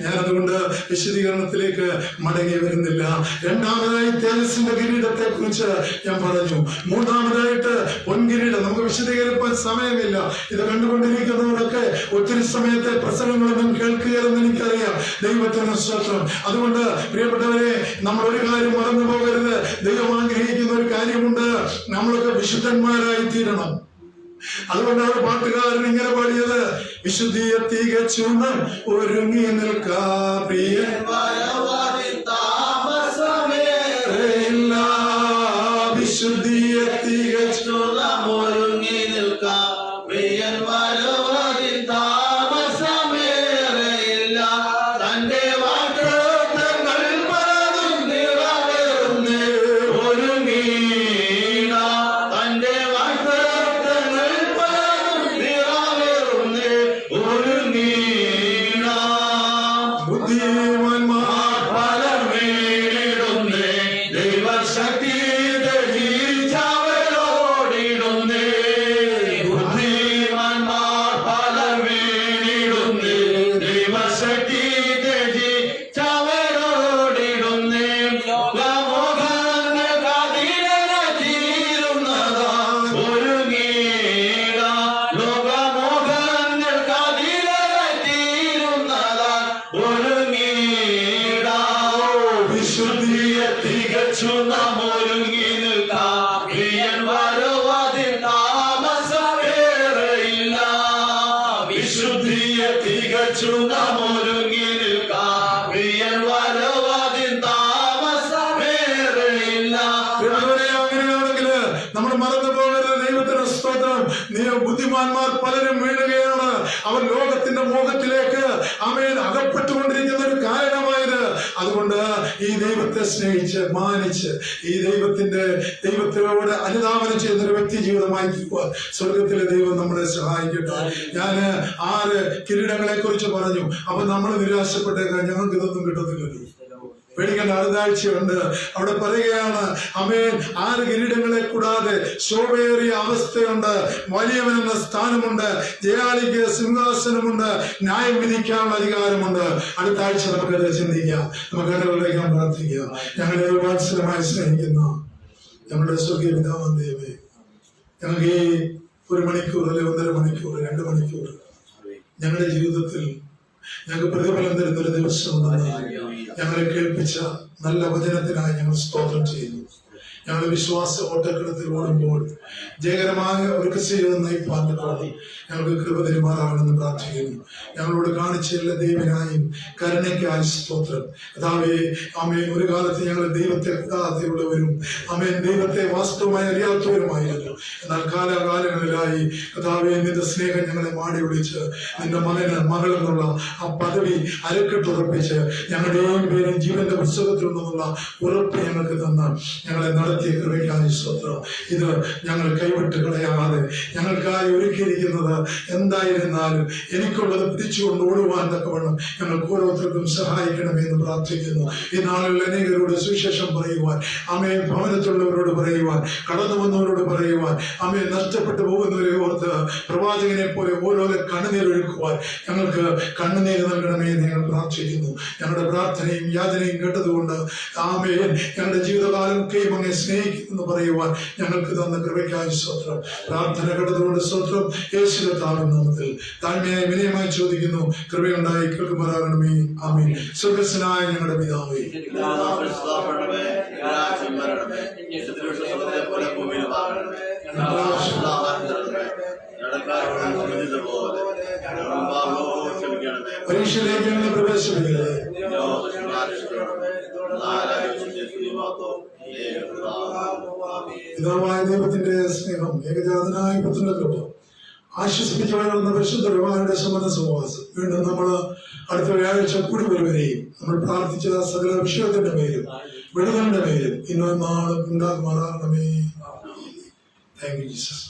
ഞാൻ അതുകൊണ്ട് വിശദീകരണത്തിലേക്ക് മടങ്ങി വരുന്നില്ല. 2ാമതായി തേജസ്സിന്റെ കിരീടത്തെ കുറിച്ച് ഞാൻ പറഞ്ഞു. 3ാമതായിട്ട് പൊൻകിരീടം. നമുക്ക് വിശദീകരിക്കാൻ സമയമില്ല. ഇത് കണ്ടുകൊണ്ടിരിക്കുന്നവരൊക്കെ ഒത്തിരി സമയത്തെ പ്രസംഗങ്ങളൊന്നും കേൾക്കുകയെന്ന് എനിക്കറിയാം. ദൈവത്തിന് സ്തോത്രം. അതുകൊണ്ട് പ്രിയപ്പെട്ടവരെ, നമ്മൾ ഒരു കാര്യം മറന്നു പോകരുത്. ദൈവം ആഗ്രഹിക്കുന്ന ഒരു കാര്യമുണ്ട്, നമ്മളൊക്കെ വിശുദ്ധന്മാരായി തീരണം. അതുകൊണ്ടാണ് പാട്ടുകാരൻ ഇങ്ങനെ പാടിയത്, വിശുദ്ധിയെ തികച്ചും ഒരുങ്ങി നിൽക്കാ പ്രിയൻ വിശുദ്ധിയെ തികച്ചും ഒരുങ്ങി നിൽക്കാ പ്രിയൻ ബുദ്ധിമാന്മാർ തികച്ചു നാം ഒരുങ്ങി നിൽക്കാം. പ്രിയൻ വരവതിൽ താമസമേറെയില്ല. വിശുദ്ധിയെ തികച്ചു നാം ഒരുങ്ങി നിൽക്കാം. പ്രിയൻ വരവതിൽ താമസമേറെയില്ല. അങ്ങനെയാണെങ്കിൽ നമ്മൾ മറന്നു പോകരുത്. ദൈവത്തിന് സ്തോത്രം. ബുദ്ധിമാന്മാർ പലരും വീഴുകയാണ്. അവർ ലോകത്തിന്റെ മോഹത്തിലേക്ക് ആമേൻ അകപ്പെട്ടുകൊണ്ടിരിക്കുന്ന ഒരു കാരണമായത്. അതുകൊണ്ട് ഈ ദൈവത്തെ സ്നേഹിച്ച് മാനിച്ച് ഈ ദൈവത്തിനോട് അനുധാവനം ചെയ്യുന്ന ഒരു വ്യക്തി ജീവിതമായി തീർക്കുക. സ്വർഗത്തിലെ ദൈവം നമ്മളെ സഹായിക്കട്ടെ. ഞാൻ 6 കിരീടങ്ങളെ കുറിച്ച് പറഞ്ഞു. അപ്പൊ നമ്മൾ നിരാശപ്പെട്ടേക്കാം, ഞങ്ങൾക്ക് ഇതൊന്നും കിട്ടുന്നില്ലല്ലോ. പേടിക്കേണ്ട, അടുത്താഴ്ചയുണ്ട്. അവിടെ പറയുകയാണ് ആമേൻ 6 കിരീടങ്ങളെ കൂടാതെ ശോഭയേറിയ അവസ്ഥയുണ്ട്. വലിയവനെന്ന സ്ഥാനമുണ്ട്. ജയാളിക്ക് സിംഹാസനമുണ്ട്. ന്യായം വിധിക്കാനുള്ള അധികാരമുണ്ട്. അടുത്ത ആഴ്ച നമുക്കത് ചിന്തിക്കാം. നമുക്ക് ഇടകളിലേക്ക് പ്രാർത്ഥിക്കാം. ഞങ്ങളെ വാത്സല്യമായി സ്നേഹിക്കുന്ന ഞങ്ങളുടെ സ്വർഗീയ പിതാവാം ദൈവമേ, ഞങ്ങൾക്ക് ഈ 1 മണിക്കൂർ അല്ലെങ്കിൽ 1.5 മണിക്കൂർ 2 മണിക്കൂർ ഞങ്ങളുടെ ജീവിതത്തിൽ ഞങ്ങൾക്ക് പ്രതിഫലം തരുന്നൊരു ദിവസമുണ്ടെന്ന് ഞങ്ങളെ കേൾപ്പിച്ച നല്ല വചനത്തിനായി ഞങ്ങൾ സ്തോത്രം ചെയ്യുന്നു. ഞങ്ങളുടെ വിശ്വാസ ഓട്ടക്കളത്തിൽ ഓടുമ്പോൾ ജയകരമായ ഒരു ക്രിസ്ത്യൻ നയിപ്പാൻ ഞങ്ങൾക്ക് കൃപ തരുമാറാകണമെന്ന് പ്രാർത്ഥിക്കുന്നു. ഞങ്ങളോട് കാണിച്ച എല്ലാ ദൈവനായും കരുണയ്ക്കായി സ്തോത്രം. കർത്താവേ, ആമേൻ. ഒരു കാലത്ത് ഞങ്ങൾ ദൈവത്തെ കൃതാർത്ഥതയുള്ളവരും ആമേൻ ദൈവത്തെ വാസ്തവമായി അറിയാത്തവരുമായിരുന്നു. എന്നാൽ കാലാകാലങ്ങളിലായി കർത്താവേ, നിന്റെ സ്നേഹം ഞങ്ങളെ മാടി വിളിച്ച് നിന്റെ മകളെന്നുള്ള ആ പദവി അരക്കെട്ടുറപ്പിച്ച് ഞങ്ങളുടെയും പേരും ജീവന്റെ പുസ്തകത്തിലുണ്ടെന്നുള്ള ഉറപ്പ് ഞങ്ങൾക്ക് തന്ന ഞങ്ങളെ നടത്തിയ കൃപയ്ക്കായി സ്തോത്രം. ഇത് ഞങ്ങൾ കൈവിട്ട് കളയാതെ ഞങ്ങൾക്കായി ഒരുക്കിയിരിക്കുന്നത് എന്തായിരുന്നാലും എനിക്കുള്ളത് പിടിച്ചുകൊണ്ട് ഓടുവാൻ തക്കവണ്ണം ഞങ്ങൾക്ക് ഓരോരുത്തർക്കും സഹായിക്കണമെന്ന് പ്രാർത്ഥിക്കുന്നു. ഈ നാളുകളിൽ അനേകരോട് സുവിശേഷം പറയുവാൻ, അമ്മയെ ഭവനത്തുള്ളവരോട് പറയുവാൻ, കടന്നു വന്നവരോട് പറയുവാൻ, അമ്മയെ നഷ്ടപ്പെട്ടു പോകുന്നവരെ ഓർത്ത് പ്രവാചകനെ പോലെ ഓരോരോ കണ്ണുനീരൊഴുക്കുവാൻ ഞങ്ങൾക്ക് കണ്ണുനീര് നൽകണമേ എന്ന് ഞങ്ങൾ പ്രാർത്ഥിക്കുന്നു. ഞങ്ങളുടെ പ്രാർത്ഥനയും യാചനയും കേട്ടതുകൊണ്ട് ആമേൻ ഞങ്ങളുടെ ജീവിതകാലമൊക്കെയും അങ്ങേ സ്നേഹിക്കുന്നു പറയുവാൻ ഞങ്ങൾക്ക് തന്ന കൃപയ്ക്കായി സ്തോത്രം. പ്രാർത്ഥന കേട്ടതുകൊണ്ട് സ്തോത്രം. യേശുവിന്റെ നാമത്തിൽ താഴ്മയായി വിനയമായി ചോദിക്കുന്നു, കൃപയുണ്ടായി കേൾക്കുമാറാകണമേ. ആമേൻ. സ്വർഗ്ഗസ്ഥനായ ഞങ്ങളുടെ പിതാവേ, പരീക്ഷയിലേക്ക് ഞങ്ങളെ പ്രവേശിപ്പിക്കരുത്. പിതാവായ ദൈവത്തിന്റെ സ്നേഹം, ഏകജാതനായ പുത്രന്റെ കൃപ, ആശ്വസിപ്പിച്ചു വളർന്ന പരിശുദ്ധരുടെ സമന സഹവാസം വീണ്ടും നമ്മൾ അടുത്ത വ്യാഴാഴ്ച കൂടി വരുവരെയും നമ്മൾ പ്രാർത്ഥിച്ച സകല വിഷയത്തിന്റെ പേരും വിടുതലിന്റെ പേരും ഇന്നും നാളും ഉണ്ടാകുമാറാകണമേ. Thank you Jesus.